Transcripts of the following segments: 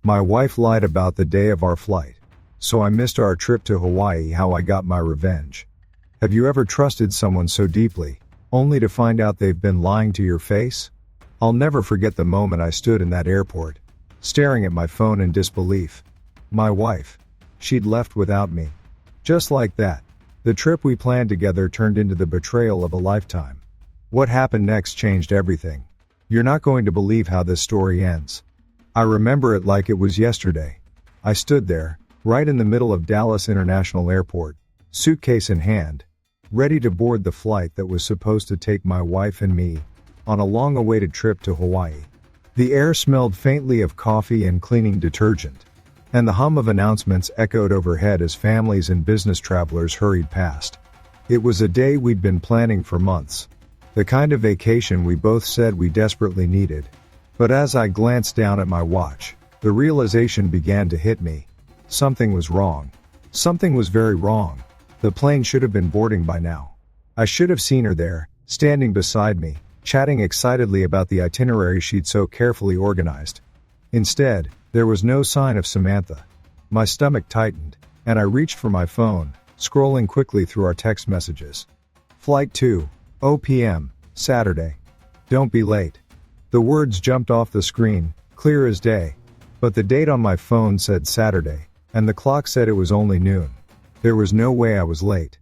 My wife lied about the day of our flight. So I missed our trip to Hawaii. How I got my revenge. Have you ever trusted someone so deeply, only to find out they've been lying to your face? I'll never forget the moment I stood in that airport, staring at my phone in disbelief. My wife. She'd left without me. Just like that. The trip we planned together turned into the betrayal of a lifetime. What happened next changed everything. You're not going to believe how this story ends. I remember it like it was yesterday. I stood there, right in the middle of Dallas International Airport, suitcase in hand, ready to board the flight that was supposed to take my wife and me on a long-awaited trip to Hawaii. The air smelled faintly of coffee and cleaning detergent, and the hum of announcements echoed overhead as families and business travelers hurried past. It was a day we'd been planning for months, the kind of vacation we both said we desperately needed. But as I glanced down at my watch, the realization began to hit me. Something was wrong. Something was very wrong. The plane should have been boarding by now. I should have seen her there, standing beside me, chatting excitedly about the itinerary she'd so carefully organized. Instead, there was no sign of Samantha. My stomach tightened, and I reached for my phone, scrolling quickly through our text messages. Flight 2:00 p.m., Saturday. Don't be late. The words jumped off the screen, clear as day. But the date on my phone said Saturday, and the clock said it was only noon. There was no way I was late.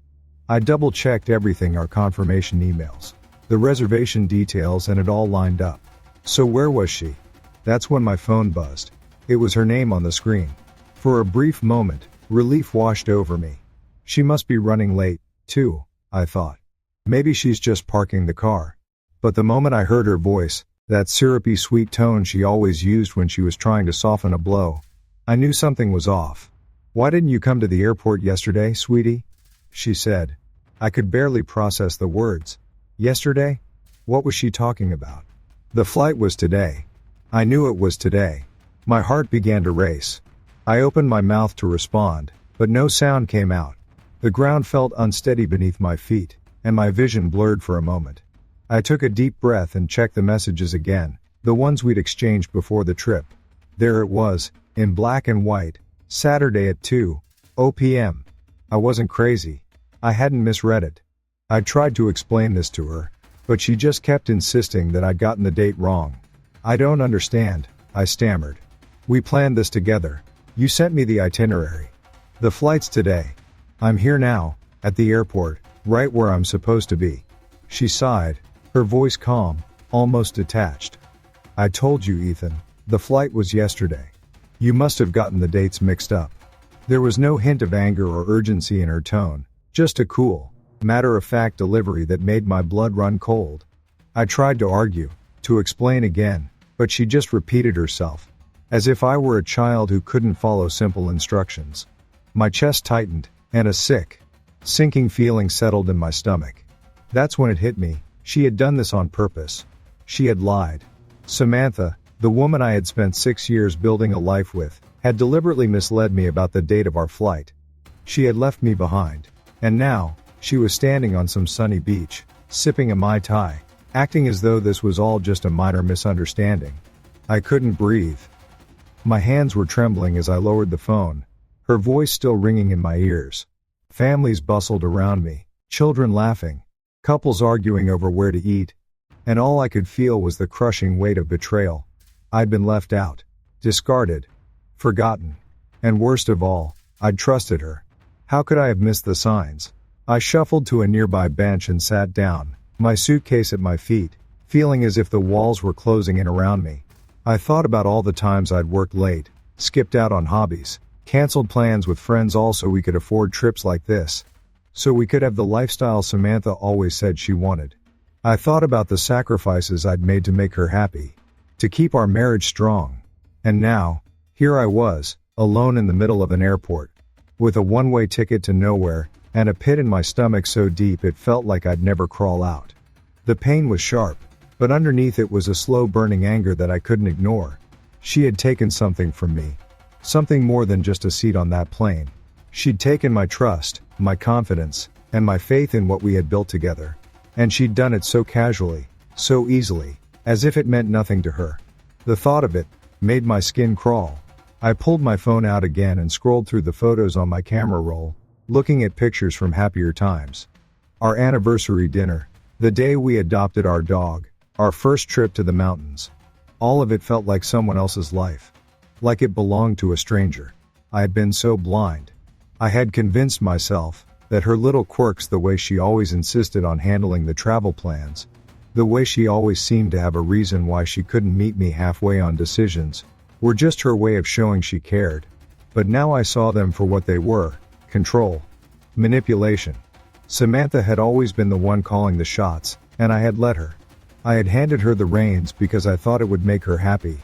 I double-checked everything, our confirmation emails, the reservation details, and it all lined up. So where was she? That's when my phone buzzed. It was her name on the screen. For a brief moment, relief washed over me. She must be running late, too, I thought. Maybe she's just parking the car. But the moment I heard her voice, that syrupy sweet tone she always used when she was trying to soften a blow, I knew something was off. "Why didn't you come to the airport yesterday, sweetie?" she said. I could barely process the words. Yesterday? What was she talking about? The flight was today. I knew it was today. My heart began to race. I opened my mouth to respond, but no sound came out. The ground felt unsteady beneath my feet, and my vision blurred for a moment. I took a deep breath and checked the messages again, the ones we'd exchanged before the trip. There it was, in black and white, Saturday at 2:00 p.m. I wasn't crazy. I hadn't misread it. I tried to explain this to her, but she just kept insisting that I'd gotten the date wrong. "I don't understand," I stammered. "We planned this together. You sent me the itinerary. The flight's today. I'm here now, at the airport, right where I'm supposed to be." She sighed, her voice calm, almost detached. "I told you, Ethan, the flight was yesterday. You must have gotten the dates mixed up." There was no hint of anger or urgency in her tone, just a cool, matter-of-fact delivery that made my blood run cold. I tried to argue, to explain again, but she just repeated herself, as if I were a child who couldn't follow simple instructions. My chest tightened, and a sinking feeling settled in my stomach. That's when it hit me. She had done this on purpose. She had lied. Samantha, the woman I had spent 6 years building a life with, had deliberately misled me about the date of our flight. She had left me behind, and now, she was standing on some sunny beach, sipping a Mai Tai, acting as though this was all just a minor misunderstanding. I couldn't breathe. My hands were trembling as I lowered the phone, her voice still ringing in my ears. Families bustled around me, children laughing, couples arguing over where to eat, and all I could feel was the crushing weight of betrayal. I'd been left out, discarded, forgotten, and worst of all, I'd trusted her. How could I have missed the signs? I shuffled to a nearby bench and sat down, my suitcase at my feet, feeling as if the walls were closing in around me. I thought about all the times I'd worked late, skipped out on hobbies, canceled plans with friends all so we could afford trips like this. So we could have the lifestyle Samantha always said she wanted. I thought about the sacrifices I'd made to make her happy, to keep our marriage strong. And now, here I was, alone in the middle of an airport, with a one-way ticket to nowhere, and a pit in my stomach so deep it felt like I'd never crawl out. The pain was sharp, but underneath it was a slow-burning anger that I couldn't ignore. She had taken something from me. Something more than just a seat on that plane. She'd taken my trust, my confidence, and my faith in what we had built together. And she'd done it so casually, so easily, as if it meant nothing to her. The thought of it made my skin crawl. I pulled my phone out again and scrolled through the photos on my camera roll, looking at pictures from happier times. Our anniversary dinner, the day we adopted our dog, our first trip to the mountains. All of it felt like someone else's life. Like it belonged to a stranger. I had been so blind. I had convinced myself that her little quirks, the way she always insisted on handling the travel plans, the way she always seemed to have a reason why she couldn't meet me halfway on decisions, were just her way of showing she cared. But now I saw them for what they were: control. Manipulation. Samantha had always been the one calling the shots, and I had let her. I had handed her the reins because I thought it would make her happy,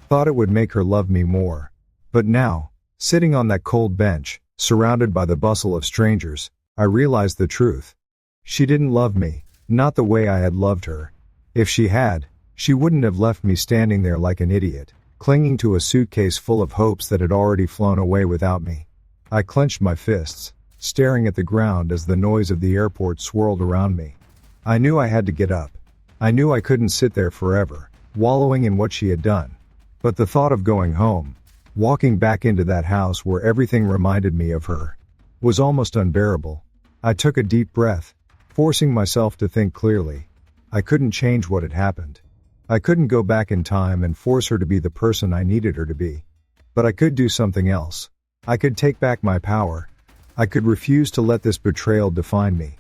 thought it would make her love me more. But now, sitting on that cold bench, surrounded by the bustle of strangers, I realized the truth. She didn't love me, not the way I had loved her. If she had, she wouldn't have left me standing there like an idiot, clinging to a suitcase full of hopes that had already flown away without me. I clenched my fists, staring at the ground as the noise of the airport swirled around me. I knew I had to get up. I knew I couldn't sit there forever, wallowing in what she had done. But the thought of going home, walking back into that house where everything reminded me of her, was almost unbearable. I took a deep breath, forcing myself to think clearly. I couldn't change what had happened. I couldn't go back in time and force her to be the person I needed her to be. But I could do something else. I could take back my power. I could refuse to let this betrayal define me.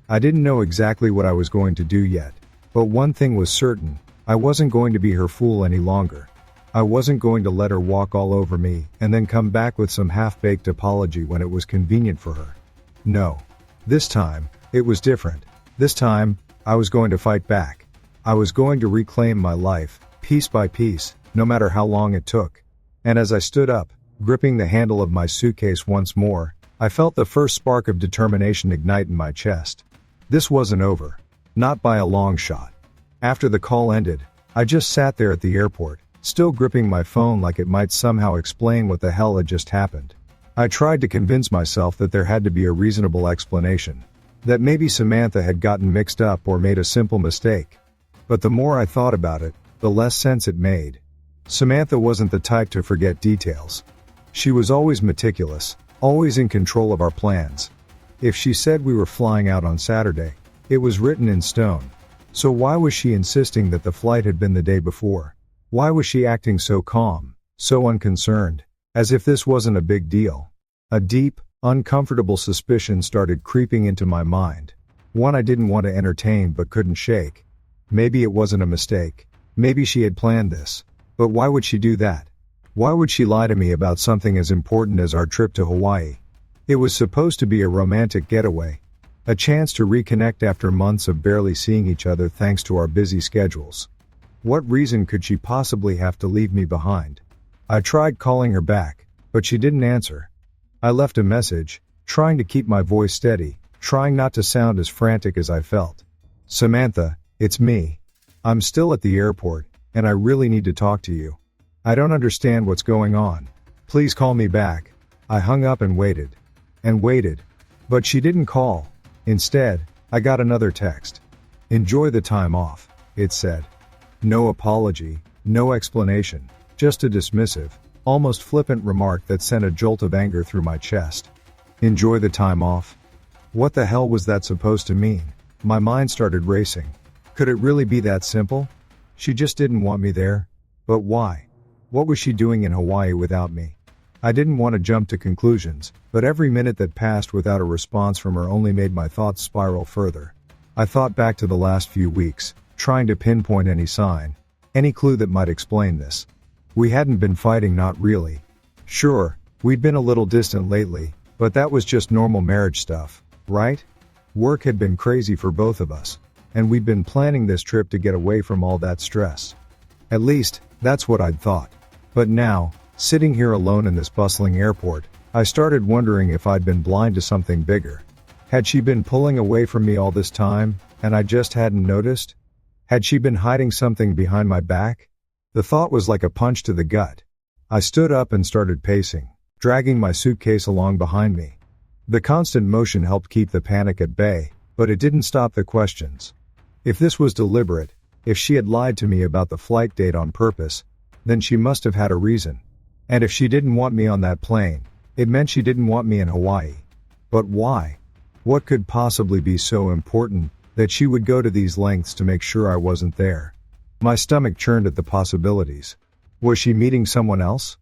I didn't know exactly what I was going to do yet. But one thing was certain: I wasn't going to be her fool any longer. I wasn't going to let her walk all over me and then come back with some half-baked apology when it was convenient for her. No. This time, it was different. This time, I was going to fight back. I was going to reclaim my life, piece by piece, no matter how long it took. And as I stood up, gripping the handle of my suitcase once more, I felt the first spark of determination ignite in my chest. This wasn't over. Not by a long shot. After the call ended, I just sat there at the airport, still gripping my phone like it might somehow explain what the hell had just happened. I tried to convince myself that there had to be a reasonable explanation. That maybe Samantha had gotten mixed up or made a simple mistake. But the more I thought about it, the less sense it made. Samantha wasn't the type to forget details. She was always meticulous, always in control of our plans. If she said we were flying out on Saturday, it was written in stone. So why was she insisting that the flight had been the day before? Why was she acting so calm, so unconcerned, as if this wasn't a big deal? A deep, uncomfortable suspicion started creeping into my mind. One I didn't want to entertain but couldn't shake. Maybe it wasn't a mistake. Maybe she had planned this. But why would she do that? Why would she lie to me about something as important as our trip to Hawaii? It was supposed to be a romantic getaway. A chance to reconnect after months of barely seeing each other thanks to our busy schedules. What reason could she possibly have to leave me behind? I tried calling her back, but she didn't answer. I left a message, trying to keep my voice steady, trying not to sound as frantic as I felt. Samantha, it's me. I'm still at the airport, and I really need to talk to you. I don't understand what's going on. Please call me back. I hung up and waited. And waited. But she didn't call. Instead, I got another text. Enjoy the time off, it said. No apology, no explanation, just a dismissive, almost flippant remark that sent a jolt of anger through my chest. Enjoy the time off? What the hell was that supposed to mean? My mind started racing. Could it really be that simple? She just didn't want me there. But why? What was she doing in Hawaii without me? I didn't want to jump to conclusions, but every minute that passed without a response from her only made my thoughts spiral further. I thought back to the last few weeks, trying to pinpoint any sign, any clue that might explain this. We hadn't been fighting, not really. Sure, we'd been a little distant lately, but that was just normal marriage stuff, right? Work had been crazy for both of us, and we'd been planning this trip to get away from all that stress. At least, that's what I'd thought. But now, sitting here alone in this bustling airport, I started wondering if I'd been blind to something bigger. Had she been pulling away from me all this time, and I just hadn't noticed? Had she been hiding something behind my back? The thought was like a punch to the gut. I stood up and started pacing, dragging my suitcase along behind me. The constant motion helped keep the panic at bay, but it didn't stop the questions. If this was deliberate, if she had lied to me about the flight date on purpose, then she must have had a reason. And if she didn't want me on that plane, it meant she didn't want me in Hawaii. But why? What could possibly be so important that she would go to these lengths to make sure I wasn't there? My stomach churned at the possibilities. Was she meeting someone else?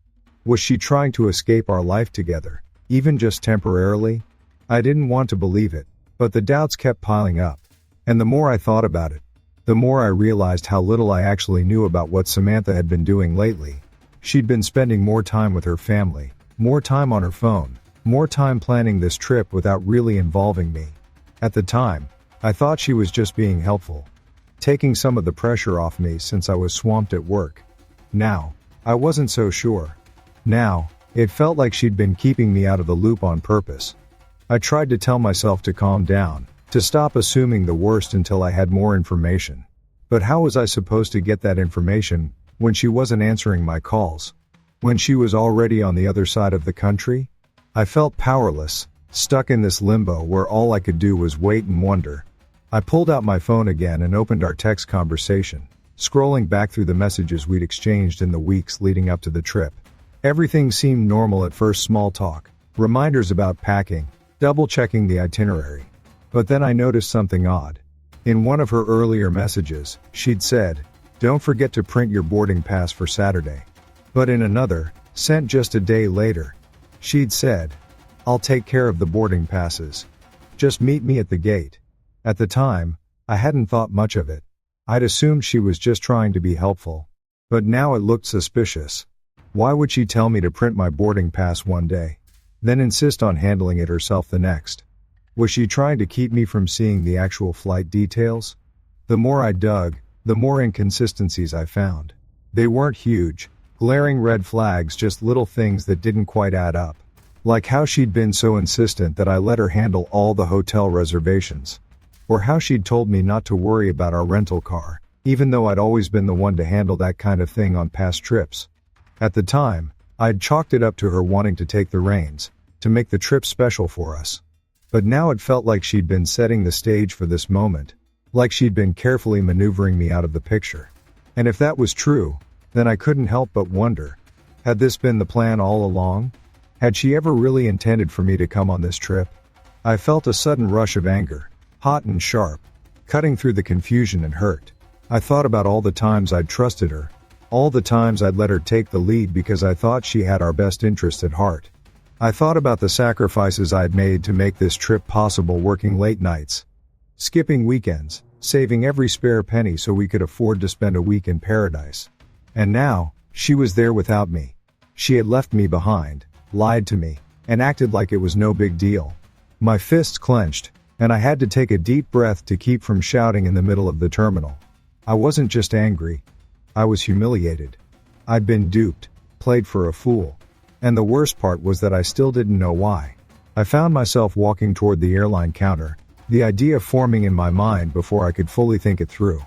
Was she trying to escape our life together, even just temporarily? I didn't want to believe it, but the doubts kept piling up. And the more I thought about it, the more I realized how little I actually knew about what Samantha had been doing lately. She'd been spending more time with her family, more time on her phone, more time planning this trip without really involving me. At the time, I thought she was just being helpful, taking some of the pressure off me since I was swamped at work. Now, I wasn't so sure. Now, it felt like she'd been keeping me out of the loop on purpose. I tried to tell myself to calm down, to stop assuming the worst until I had more information. But how was I supposed to get that information when she wasn't answering my calls? When she was already on the other side of the country? I felt powerless, stuck in this limbo where all I could do was wait and wonder. I pulled out my phone again and opened our text conversation, scrolling back through the messages we'd exchanged in the weeks leading up to the trip. Everything seemed normal at first: small talk, reminders about packing, double-checking the itinerary. But then I noticed something odd. In one of her earlier messages, she'd said, "Don't forget to print your boarding pass for Saturday." But in another, sent just a day later, she'd said, "I'll take care of the boarding passes. Just meet me at the gate." At the time, I hadn't thought much of it. I'd assumed she was just trying to be helpful. But now it looked suspicious. Why would she tell me to print my boarding pass one day, then insist on handling it herself the next? Was she trying to keep me from seeing the actual flight details? The more I dug, the more inconsistencies I found. They weren't huge, glaring red flags, just little things that didn't quite add up. Like how she'd been so insistent that I let her handle all the hotel reservations. Or how she'd told me not to worry about our rental car, even though I'd always been the one to handle that kind of thing on past trips. At the time, I'd chalked it up to her wanting to take the reins, to make the trip special for us. But now it felt like she'd been setting the stage for this moment, like she'd been carefully maneuvering me out of the picture. And if that was true, then I couldn't help but wonder, had this been the plan all along? Had she ever really intended for me to come on this trip? I felt a sudden rush of anger, hot and sharp, cutting through the confusion and hurt. I thought about all the times I'd trusted her, all the times I'd let her take the lead because I thought she had our best interests at heart. I thought about the sacrifices I'd made to make this trip possible, working late nights, skipping weekends, saving every spare penny so we could afford to spend a week in paradise. And now, she was there without me. She had left me behind, lied to me, and acted like it was no big deal. My fists clenched, and I had to take a deep breath to keep from shouting in the middle of the terminal. I wasn't just angry. I was humiliated. I'd been duped, played for a fool. And the worst part was that I still didn't know why. I found myself walking toward the airline counter, the idea forming in my mind before I could fully think it through.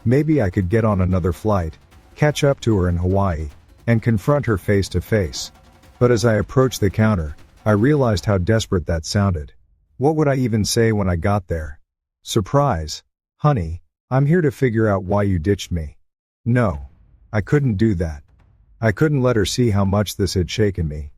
Maybe I could get on another flight, catch up to her in Hawaii, and confront her face to face. But as I approached the counter, I realized how desperate that sounded. What would I even say when I got there? Surprise. Honey, I'm here to figure out why you ditched me. No. I couldn't do that. I couldn't let her see how much this had shaken me.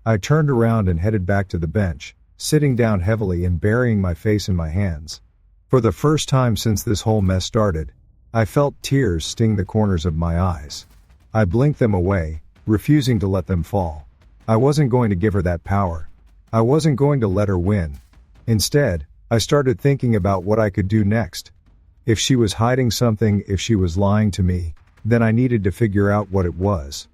I turned around and headed back to the bench, sitting down heavily and burying my face in my hands. For the first time since this whole mess started, I felt tears sting the corners of my eyes. I blinked them away, refusing to let them fall. I wasn't going to give her that power. I wasn't going to let her win. Instead, I started thinking about what I could do next. If she was hiding something, if she was lying to me, then I needed to figure out what it was.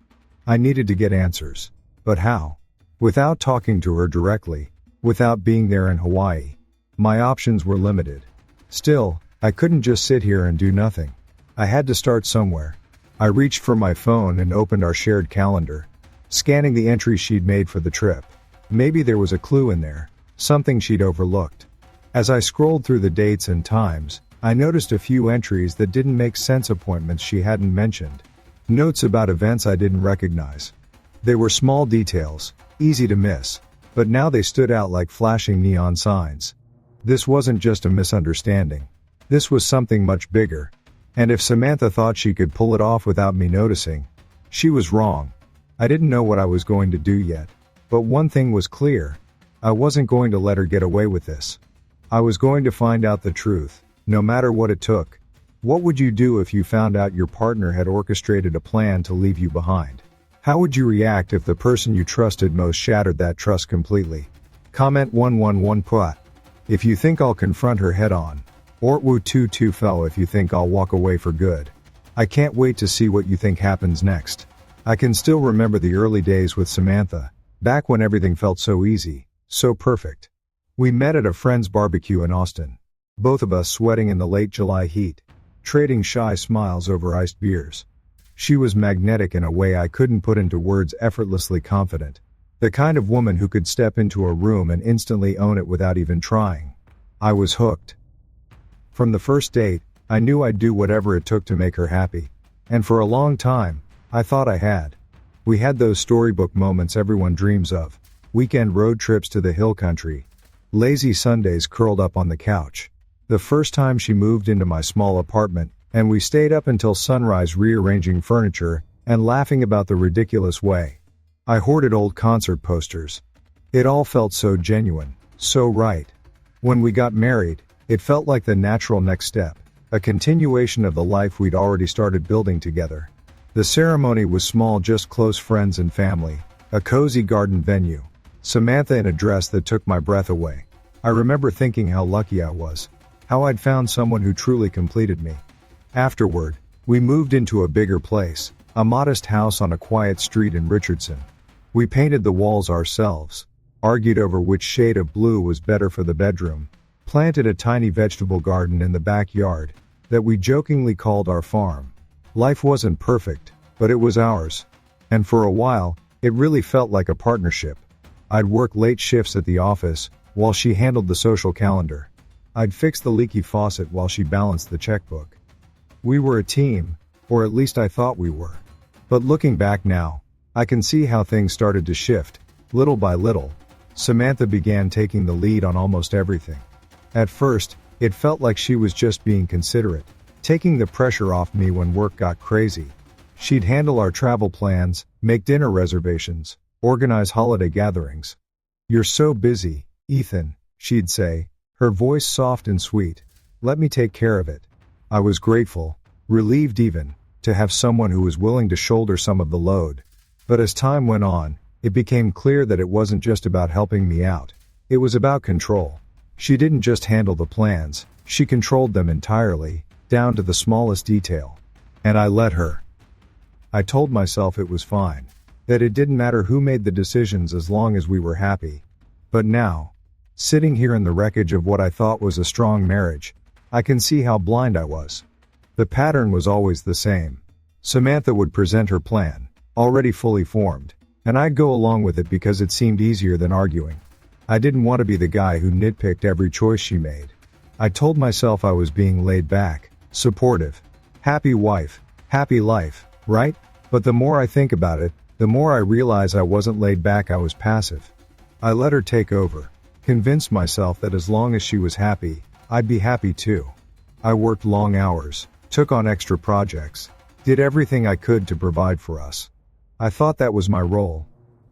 I needed to get answers. But how? Without talking to her directly, without being there in Hawaii. My options were limited. Still, I couldn't just sit here and do nothing. I had to start somewhere. I reached for my phone and opened our shared calendar, scanning the entries she'd made for the trip. Maybe there was a clue in there, something she'd overlooked. As I scrolled through the dates and times, I noticed a few entries that didn't make sense, appointments she hadn't mentioned, notes about events I didn't recognize. They were small details, easy to miss, but now they stood out like flashing neon signs. This wasn't just a misunderstanding. This was something much bigger. And if Samantha thought she could pull it off without me noticing, she was wrong. I didn't know what I was going to do yet. But one thing was clear. I wasn't going to let her get away with this. I was going to find out the truth, no matter what it took. What would you do if you found out your partner had orchestrated a plan to leave you behind? How would you react if the person you trusted most shattered that trust completely? Comment 111 put. If you think I'll confront her head on. Or woo 22 fell if you think I'll walk away for good. I can't wait to see what you think happens next. I can still remember the early days with Samantha, back when everything felt so easy, so perfect. We met at a friend's barbecue in Austin. Both of us sweating in the late July heat, trading shy smiles over iced beers. She was magnetic in a way I couldn't put into words, effortlessly confident. The kind of woman who could step into a room and instantly own it without even trying. I was hooked. From the first date, I knew I'd do whatever it took to make her happy. And for a long time, I thought I had. We had those storybook moments everyone dreams of. Weekend road trips to the hill country. Lazy Sundays curled up on the couch. The first time she moved into my small apartment, and we stayed up until sunrise rearranging furniture and laughing about the ridiculous way I hoarded old concert posters. It all felt so genuine, so right. When we got married, it felt like the natural next step, a continuation of the life we'd already started building together. The ceremony was small, just close friends and family, a cozy garden venue. Samantha in a dress that took my breath away. I remember thinking how lucky I was, how I'd found someone who truly completed me. Afterward, we moved into a bigger place, a modest house on a quiet street in Richardson. We painted the walls ourselves, argued over which shade of blue was better for the bedroom, planted a tiny vegetable garden in the backyard that we jokingly called our farm. Life wasn't perfect, but it was ours. And for a while, it really felt like a partnership. I'd work late shifts at the office, while she handled the social calendar. I'd fix the leaky faucet while she balanced the checkbook. We were a team, or at least I thought we were. But looking back now, I can see how things started to shift, little by little. Samantha began taking the lead on almost everything. At first, it felt like she was just being considerate, taking the pressure off me when work got crazy. She'd handle our travel plans, make dinner reservations, organize holiday gatherings. "You're so busy, Ethan," she'd say, her voice soft and sweet. "Let me take care of it." I was grateful, relieved even, to have someone who was willing to shoulder some of the load. But as time went on, it became clear that it wasn't just about helping me out. It was about control. She didn't just handle the plans, she controlled them entirely, down to the smallest detail. And I let her. I told myself it was fine, that it didn't matter who made the decisions as long as we were happy. But now, sitting here in the wreckage of what I thought was a strong marriage, I can see how blind I was. The pattern was always the same. Samantha would present her plan, already fully formed, and I'd go along with it because it seemed easier than arguing. I didn't want to be the guy who nitpicked every choice she made. I told myself I was being laid back, supportive, happy wife, happy life, right? But the more I think about it, the more I realize I wasn't laid back, I was passive. I let her take over, convinced myself that as long as she was happy, I'd be happy too. I worked long hours, took on extra projects, did everything I could to provide for us. I thought that was my role.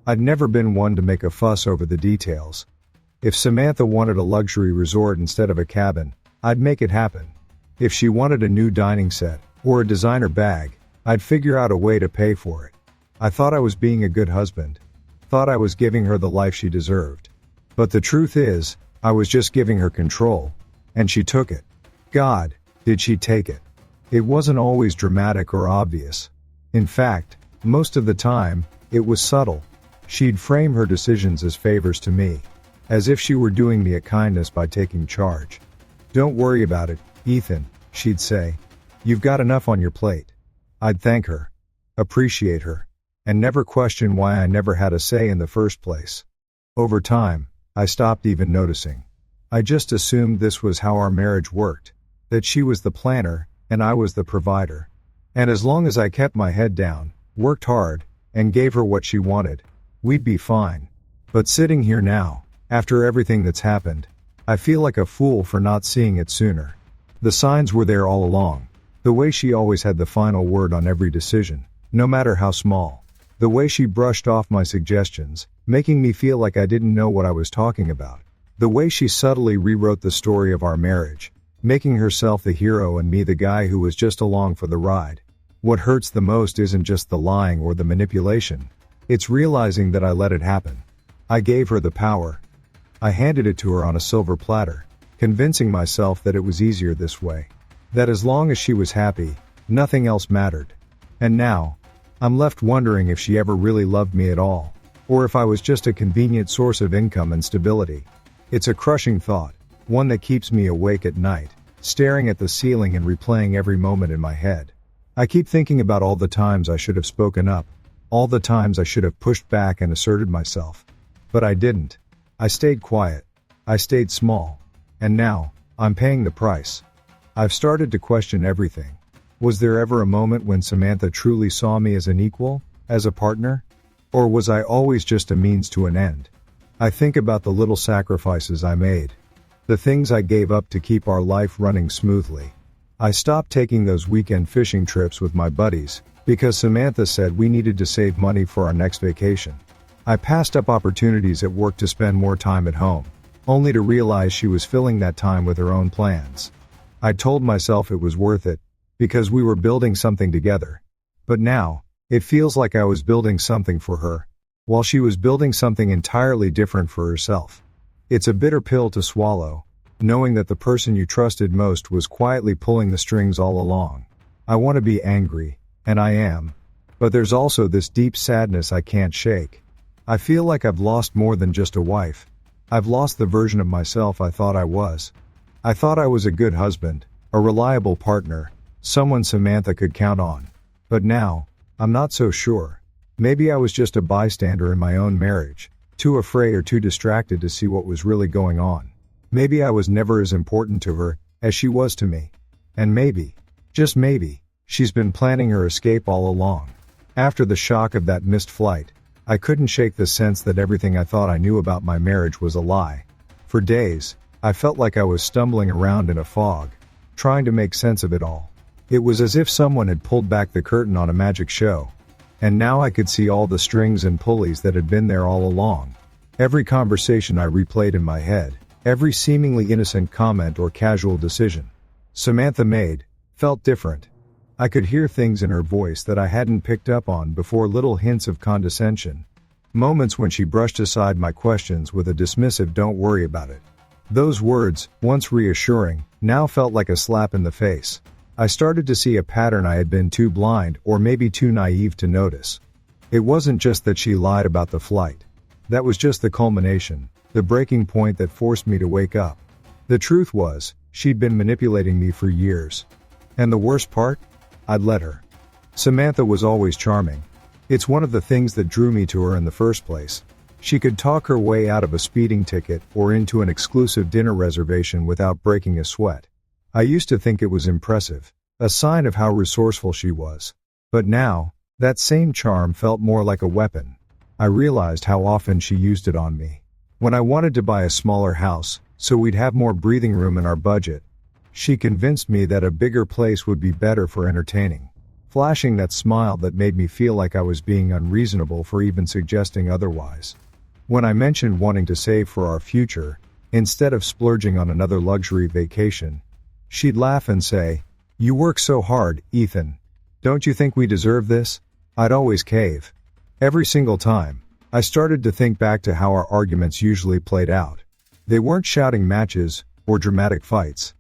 I'd never been one to make a fuss over the details. If Samantha wanted a luxury resort instead of a cabin, I'd make it happen. If she wanted a new dining set, or a designer bag, I'd figure out a way to pay for it. I thought I was being a good husband. Thought I was giving her the life she deserved. But the truth is, I was just giving her control. And she took it. God, did she take it. It wasn't always dramatic or obvious. In fact, most of the time, it was subtle. She'd frame her decisions as favors to me, as if she were doing me a kindness by taking charge. "Don't worry about it, Ethan," she'd say. "You've got enough on your plate." I'd thank her, appreciate her, and never question why I never had a say in the first place. Over time, I stopped even noticing. I just assumed this was how our marriage worked, that she was the planner, and I was the provider. And as long as I kept my head down, worked hard, and gave her what she wanted, we'd be fine. But sitting here now, after everything that's happened, I feel like a fool for not seeing it sooner. The signs were there all along. The way she always had the final word on every decision, no matter how small. The way she brushed off my suggestions, making me feel like I didn't know what I was talking about. The way she subtly rewrote the story of our marriage, making herself the hero and me the guy who was just along for the ride. What hurts the most isn't just the lying or the manipulation. It's realizing that I let it happen. I gave her the power. I handed it to her on a silver platter, convincing myself that it was easier this way. That as long as she was happy, nothing else mattered. And now, I'm left wondering if she ever really loved me at all, or if I was just a convenient source of income and stability. It's a crushing thought, one that keeps me awake at night, staring at the ceiling and replaying every moment in my head. I keep thinking about all the times I should have spoken up, all the times I should have pushed back and asserted myself. But I didn't. I stayed quiet. I stayed small. And now, I'm paying the price. I've started to question everything. Was there ever a moment when Samantha truly saw me as an equal, as a partner? Or was I always just a means to an end? I think about the little sacrifices I made, the things I gave up to keep our life running smoothly. I stopped taking those weekend fishing trips with my buddies, because Samantha said we needed to save money for our next vacation. I passed up opportunities at work to spend more time at home, only to realize she was filling that time with her own plans. I told myself it was worth it, because we were building something together. But now, it feels like I was building something for her, while she was building something entirely different for herself. It's a bitter pill to swallow, knowing that the person you trusted most was quietly pulling the strings all along. I want to be angry, and I am. But there's also this deep sadness I can't shake. I feel like I've lost more than just a wife. I've lost the version of myself I thought I was. I thought I was a good husband, a reliable partner, someone Samantha could count on. But now, I'm not so sure. Maybe I was just a bystander in my own marriage, too afraid or too distracted to see what was really going on. Maybe I was never as important to her as she was to me. And maybe, just maybe, she's been planning her escape all along. After the shock of that missed flight, I couldn't shake the sense that everything I thought I knew about my marriage was a lie. For days, I felt like I was stumbling around in a fog, trying to make sense of it all. It was as if someone had pulled back the curtain on a magic show. And now I could see all the strings and pulleys that had been there all along. Every conversation I replayed in my head, every seemingly innocent comment or casual decision Samantha made, felt different. I could hear things in her voice that I hadn't picked up on before, little hints of condescension. Moments when she brushed aside my questions with a dismissive "don't worry about it." Those words, once reassuring, now felt like a slap in the face. I started to see a pattern I had been too blind or maybe too naive to notice. It wasn't just that she lied about the flight. That was just the culmination, the breaking point that forced me to wake up. The truth was, she'd been manipulating me for years. And the worst part? I'd let her. Samantha was always charming. It's one of the things that drew me to her in the first place. She could talk her way out of a speeding ticket or into an exclusive dinner reservation without breaking a sweat. I used to think it was impressive, a sign of how resourceful she was. But now, that same charm felt more like a weapon. I realized how often she used it on me. When I wanted to buy a smaller house, so we'd have more breathing room in our budget, she convinced me that a bigger place would be better for entertaining, flashing that smile that made me feel like I was being unreasonable for even suggesting otherwise. When I mentioned wanting to save for our future, instead of splurging on another luxury vacation, she'd laugh and say, "You work so hard, Ethan. Don't you think we deserve this?" I'd always cave. Every single time, I started to think back to how our arguments usually played out. They weren't shouting matches or dramatic fights.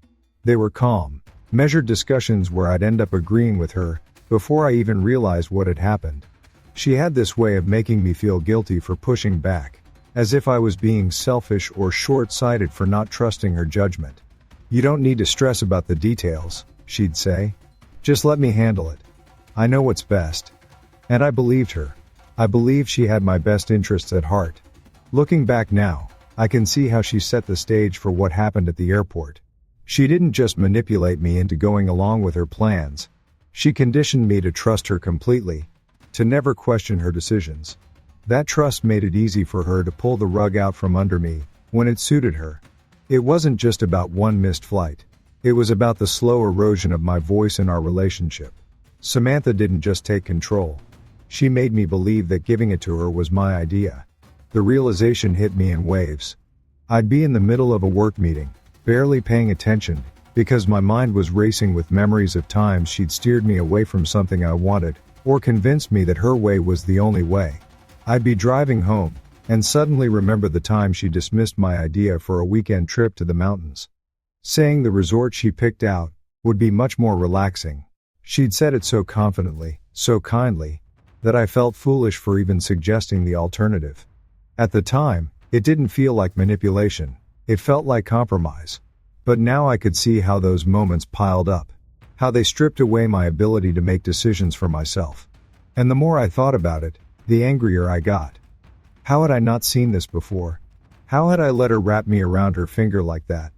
They were calm, measured discussions where I'd end up agreeing with her before I even realized what had happened. She had this way of making me feel guilty for pushing back, as if I was being selfish or short-sighted for not trusting her judgment. "You don't need to stress about the details," she'd say. "Just let me handle it. I know what's best." And I believed her. I believed she had my best interests at heart. Looking back now, I can see how she set the stage for what happened at the airport. She didn't just manipulate me into going along with her plans. She conditioned me to trust her completely, to never question her decisions. That trust made it easy for her to pull the rug out from under me when it suited her. It wasn't just about one missed flight. It was about the slow erosion of my voice in our relationship. Samantha didn't just take control. She made me believe that giving it to her was my idea. The realization hit me in waves. I'd be in the middle of a work meeting, barely paying attention, because my mind was racing with memories of times she'd steered me away from something I wanted, or convinced me that her way was the only way. I'd be driving home, and suddenly remember the time she dismissed my idea for a weekend trip to the mountains, saying the resort she picked out would be much more relaxing. She'd said it so confidently, so kindly, that I felt foolish for even suggesting the alternative. At the time, it didn't feel like manipulation, it felt like compromise. But now I could see how those moments piled up, how they stripped away my ability to make decisions for myself. And the more I thought about it, the angrier I got. How had I not seen this before? How had I let her wrap me around her finger like that?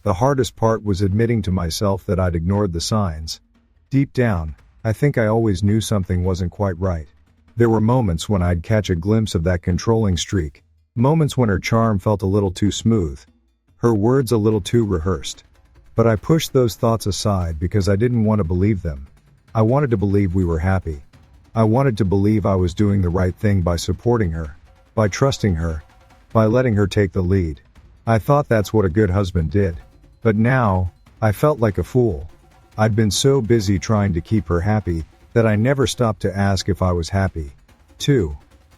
The hardest part was admitting to myself that I'd ignored the signs. Deep down, I think I always knew something wasn't quite right. There were moments when I'd catch a glimpse of that controlling streak, moments when her charm felt a little too smooth, her words a little too rehearsed. But I pushed those thoughts aside because I didn't want to believe them. I wanted to believe we were happy. I wanted to believe I was doing the right thing by supporting her, by trusting her, by letting her take the lead. I thought that's what a good husband did. But now, I felt like a fool. I'd been so busy trying to keep her happy that I never stopped to ask if I was happy, too.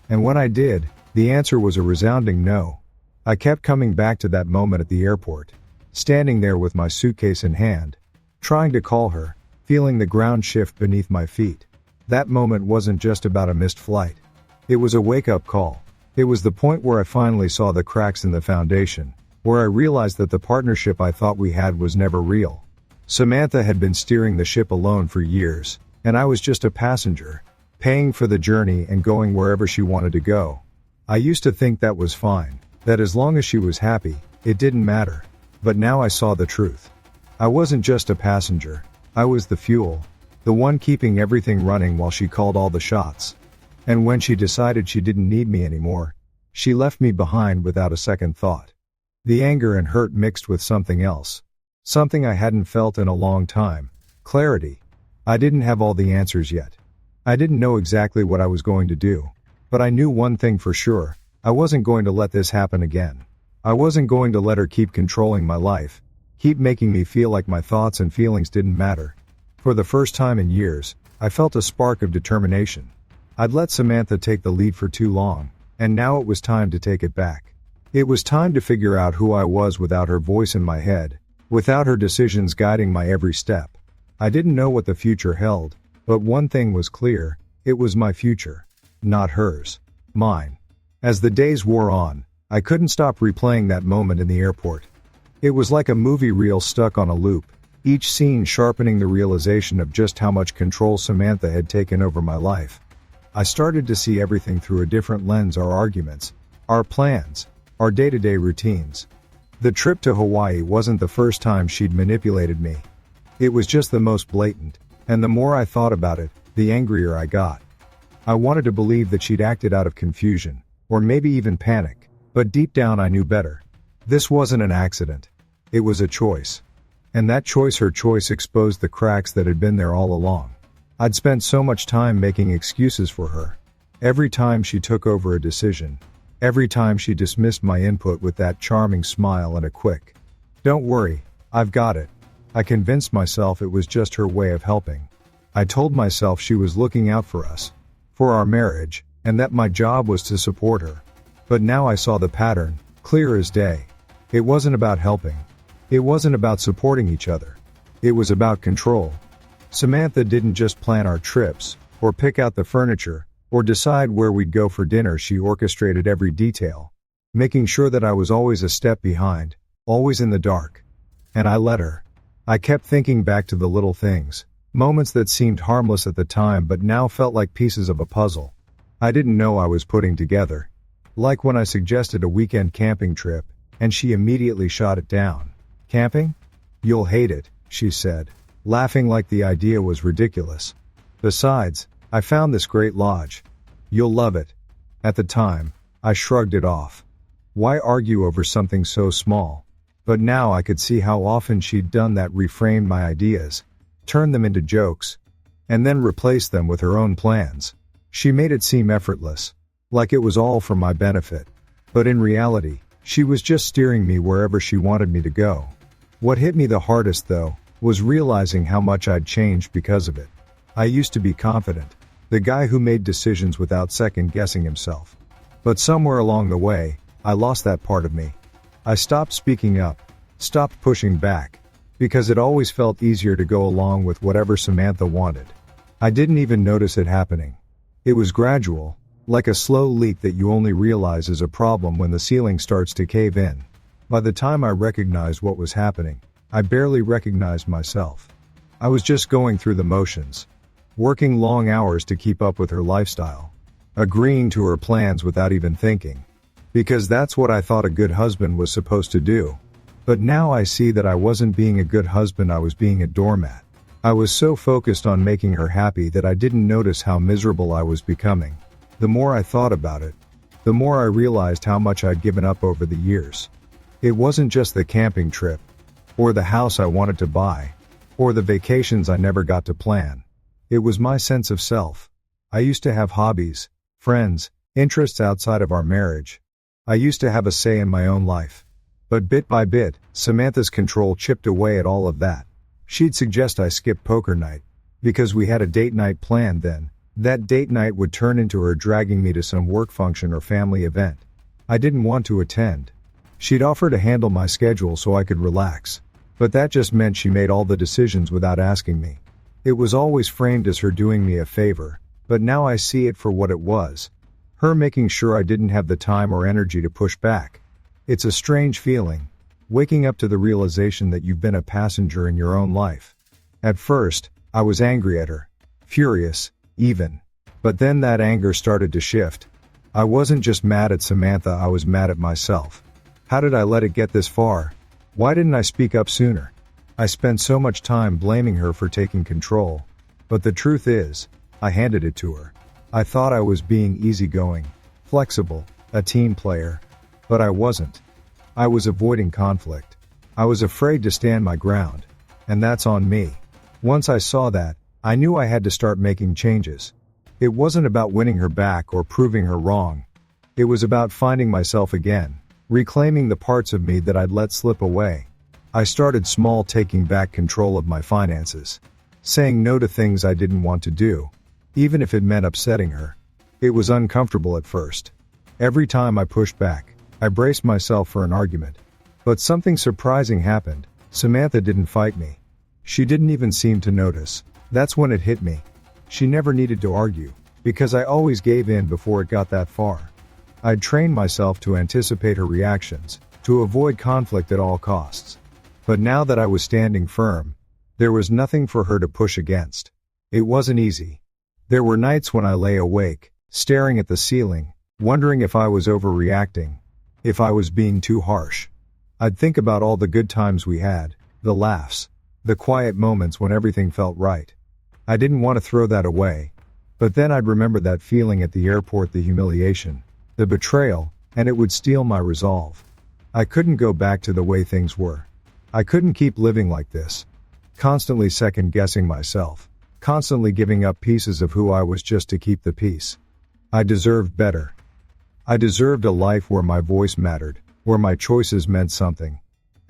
And when I did, the answer was a resounding no. I kept coming back to that moment at the airport, standing there with my suitcase in hand, trying to call her, feeling the ground shift beneath my feet. That moment wasn't just about a missed flight. It was a wake-up call. It was the point where I finally saw the cracks in the foundation, where I realized that the partnership I thought we had was never real. Samantha had been steering the ship alone for years, and I was just a passenger, paying for the journey and going wherever she wanted to go. I used to think that was fine, that as long as she was happy, it didn't matter. But now I saw the truth. I wasn't just a passenger, I was the fuel, the one keeping everything running while she called all the shots. And when she decided she didn't need me anymore, she left me behind without a second thought. The anger and hurt mixed with something else. Something I hadn't felt in a long time. Clarity. I didn't have all the answers yet. I didn't know exactly what I was going to do. But I knew one thing for sure. I wasn't going to let this happen again. I wasn't going to let her keep controlling my life, keep making me feel like my thoughts and feelings didn't matter. For the first time in years, I felt a spark of determination. I'd let Samantha take the lead for too long, and now it was time to take it back. It was time to figure out who I was without her voice in my head, without her decisions guiding my every step. I didn't know what the future held, but one thing was clear, it was my future. Not hers. Mine. As the days wore on, I couldn't stop replaying that moment in the airport. It was like a movie reel stuck on a loop, each scene sharpening the realization of just how much control Samantha had taken over my life. I started to see everything through a different lens: our arguments, our plans, our day-to-day routines. The trip to Hawaii wasn't the first time she'd manipulated me. It was just the most blatant, and the more I thought about it, the angrier I got. I wanted to believe that she'd acted out of confusion, or maybe even panic, but deep down I knew better. This wasn't an accident. It was a choice. And that choice, her choice, exposed the cracks that had been there all along. I'd spent so much time making excuses for her. Every time she took over a decision, every time she dismissed my input with that charming smile and a quick, "Don't worry, I've got it," I convinced myself it was just her way of helping. I told myself she was looking out for us, for our marriage, and that my job was to support her. But now I saw the pattern, clear as day. It wasn't about helping. It wasn't about supporting each other. It was about control. Samantha didn't just plan our trips, or pick out the furniture, or decide where we'd go for dinner. She orchestrated every detail, making sure that I was always a step behind, always in the dark. And I let her. I kept thinking back to the little things, moments that seemed harmless at the time but now felt like pieces of a puzzle I didn't know I was putting together. Like when I suggested a weekend camping trip, and she immediately shot it down. "Camping? You'll hate it," she said, laughing like the idea was ridiculous. "Besides, I found this great lodge. You'll love it." At the time, I shrugged it off. Why argue over something so small? But now I could see how often she'd done that: reframed my ideas, turned them into jokes, and then replaced them with her own plans. She made it seem effortless, like it was all for my benefit. But in reality, she was just steering me wherever she wanted me to go. What hit me the hardest, though, was realizing how much I'd changed because of it. I used to be confident, the guy who made decisions without second-guessing himself. But somewhere along the way, I lost that part of me. I stopped speaking up, stopped pushing back, because it always felt easier to go along with whatever Samantha wanted. I didn't even notice it happening. It was gradual, like a slow leak that you only realize is a problem when the ceiling starts to cave in. By the time I recognized what was happening, I barely recognized myself. I was just going through the motions, working long hours to keep up with her lifestyle, agreeing to her plans without even thinking, because that's what I thought a good husband was supposed to do. But now I see that I wasn't being a good husband, I was being a doormat. I was so focused on making her happy that I didn't notice how miserable I was becoming. The more I thought about it, the more I realized how much I'd given up over the years. It wasn't just the camping trip, or the house I wanted to buy, or the vacations I never got to plan. It was my sense of self. I used to have hobbies, friends, interests outside of our marriage. I used to have a say in my own life. But bit by bit, Samantha's control chipped away at all of that. She'd suggest I skip poker night, because we had a date night planned then. That date night would turn into her dragging me to some work function or family event I didn't want to attend. She'd offer to handle my schedule so I could relax. But that just meant she made all the decisions without asking me. It was always framed as her doing me a favor, but now I see it for what it was. Her making sure I didn't have the time or energy to push back. It's a strange feeling, waking up to the realization that you've been a passenger in your own life. At first, I was angry at her. Furious, even. But then that anger started to shift. I wasn't just mad at Samantha, I was mad at myself. How did I let it get this far? Why didn't I speak up sooner? I spent so much time blaming her for taking control. But the truth is, I handed it to her. I thought I was being easygoing, flexible, a team player. But I wasn't. I was avoiding conflict. I was afraid to stand my ground. And that's on me. Once I saw that, I knew I had to start making changes. It wasn't about winning her back or proving her wrong. It was about finding myself again, reclaiming the parts of me that I'd let slip away. I started small, taking back control of my finances, saying no to things I didn't want to do, even if it meant upsetting her. It was uncomfortable at first. Every time I pushed back, I braced myself for an argument. But something surprising happened. Samantha didn't fight me. She didn't even seem to notice. That's when it hit me. She never needed to argue, because I always gave in before it got that far. I'd trained myself to anticipate her reactions, to avoid conflict at all costs. But now that I was standing firm, there was nothing for her to push against. It wasn't easy. There were nights when I lay awake, staring at the ceiling, wondering if I was overreacting, if I was being too harsh. I'd think about all the good times we had, the laughs, the quiet moments when everything felt right. I didn't want to throw that away. But then I'd remember that feeling at the airport, the humiliation, the betrayal, and it would steal my resolve. I couldn't go back to the way things were. I couldn't keep living like this, constantly second-guessing myself, constantly giving up pieces of who I was just to keep the peace. I deserved better. I deserved a life where my voice mattered, where my choices meant something.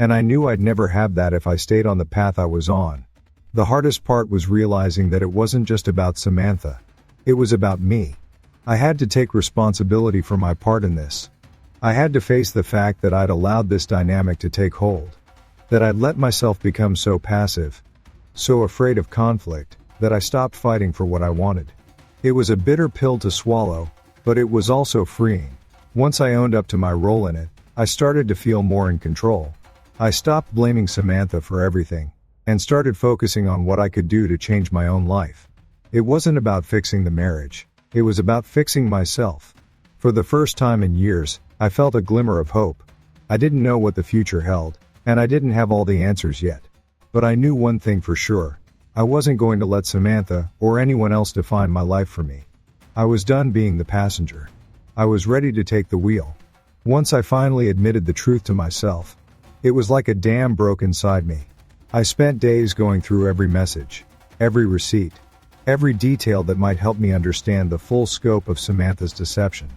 And I knew I'd never have that if I stayed on the path I was on. The hardest part was realizing that it wasn't just about Samantha. It was about me. I had to take responsibility for my part in this. I had to face the fact that I'd allowed this dynamic to take hold. That I'd let myself become so passive, so afraid of conflict, that I stopped fighting for what I wanted. It was a bitter pill to swallow, but it was also freeing. Once I owned up to my role in it, I started to feel more in control. I stopped blaming Samantha for everything, and started focusing on what I could do to change my own life. It wasn't about fixing the marriage. It was about fixing myself. For the first time in years, I felt a glimmer of hope. I didn't know what the future held, and I didn't have all the answers yet. But I knew one thing for sure. I wasn't going to let Samantha or anyone else define my life for me. I was done being the passenger. I was ready to take the wheel. Once I finally admitted the truth to myself, it was like a dam broke inside me. I spent days going through every message, every receipt, every detail that might help me understand the full scope of Samantha's deception.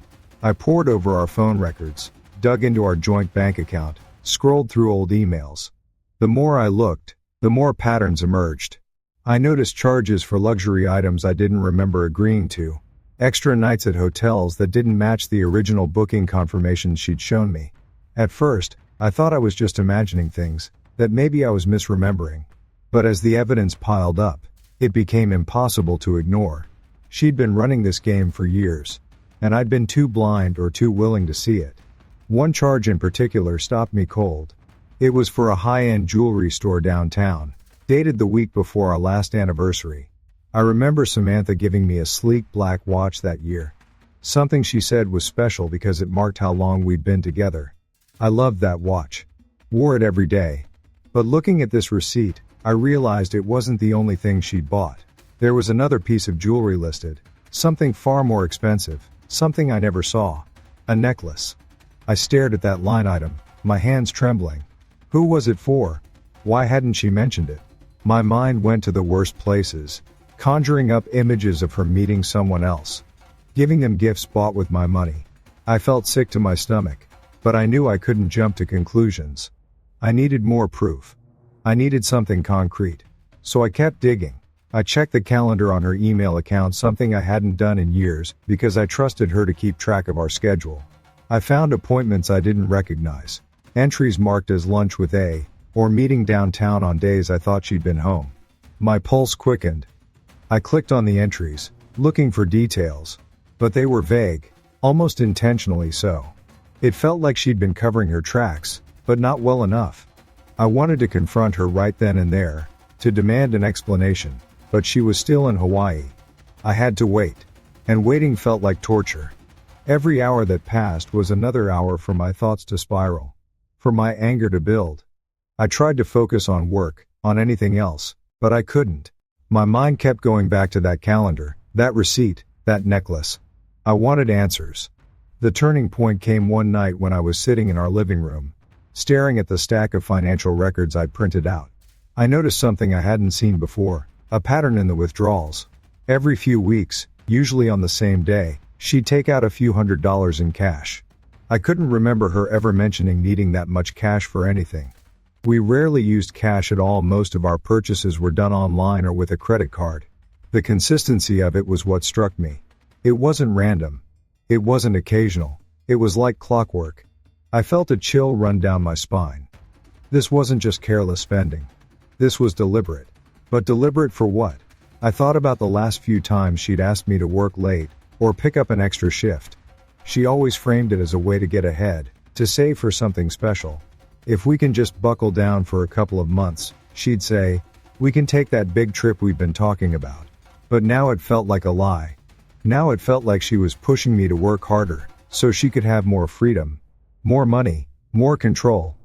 I pored over our phone records, dug into our joint bank account, scrolled through old emails. The more I looked, the more patterns emerged. I noticed charges for luxury items I didn't remember agreeing to, extra nights at hotels that didn't match the original booking confirmations she'd shown me. At first, I thought I was just imagining things, that maybe I was misremembering. But as the evidence piled up, it became impossible to ignore. She'd been running this game for years, and I'd been too blind or too willing to see it. One charge in particular stopped me cold. It was for a high-end jewelry store downtown, dated the week before our last anniversary. I remember Samantha giving me a sleek black watch that year. Something she said was special because it marked how long we'd been together. I loved that watch. Wore it every day. But looking at this receipt, I realized it wasn't the only thing she'd bought. There was another piece of jewelry listed, something far more expensive, something I never saw. A necklace. I stared at that line item, my hands trembling. Who was it for? Why hadn't she mentioned it? My mind went to the worst places, conjuring up images of her meeting someone else, giving them gifts bought with my money. I felt sick to my stomach, but I knew I couldn't jump to conclusions. I needed more proof. I needed something concrete. So I kept digging. I checked the calendar on her email account, something I hadn't done in years because I trusted her to keep track of our schedule. I found appointments I didn't recognize, entries marked as lunch with A, or meeting downtown on days I thought she'd been home. My pulse quickened. I clicked on the entries, looking for details, but they were vague, almost intentionally so. It felt like she'd been covering her tracks, but not well enough. I wanted to confront her right then and there, to demand an explanation, but she was still in Hawaii. I had to wait, and waiting felt like torture. Every hour that passed was another hour for my thoughts to spiral, for my anger to build. I tried to focus on work, on anything else, but I couldn't. My mind kept going back to that calendar, that receipt, that necklace. I wanted answers. The turning point came one night when I was sitting in our living room, staring at the stack of financial records I'd printed out. I noticed something I hadn't seen before, a pattern in the withdrawals. Every few weeks, usually on the same day, she'd take out a few $100s in cash. I couldn't remember her ever mentioning needing that much cash for anything. We rarely used cash at all. Most of our purchases were done online or with a credit card. The consistency of it was what struck me. It wasn't random. It wasn't occasional. It was like clockwork. I felt a chill run down my spine. This wasn't just careless spending. This was deliberate. But deliberate for what? I thought about the last few times she'd asked me to work late, or pick up an extra shift. She always framed it as a way to get ahead, to save for something special. If we can just buckle down for a couple of months, she'd say, we can take that big trip we've been talking about. But now it felt like a lie. Now it felt like she was pushing me to work harder, so she could have more freedom, more money, more control.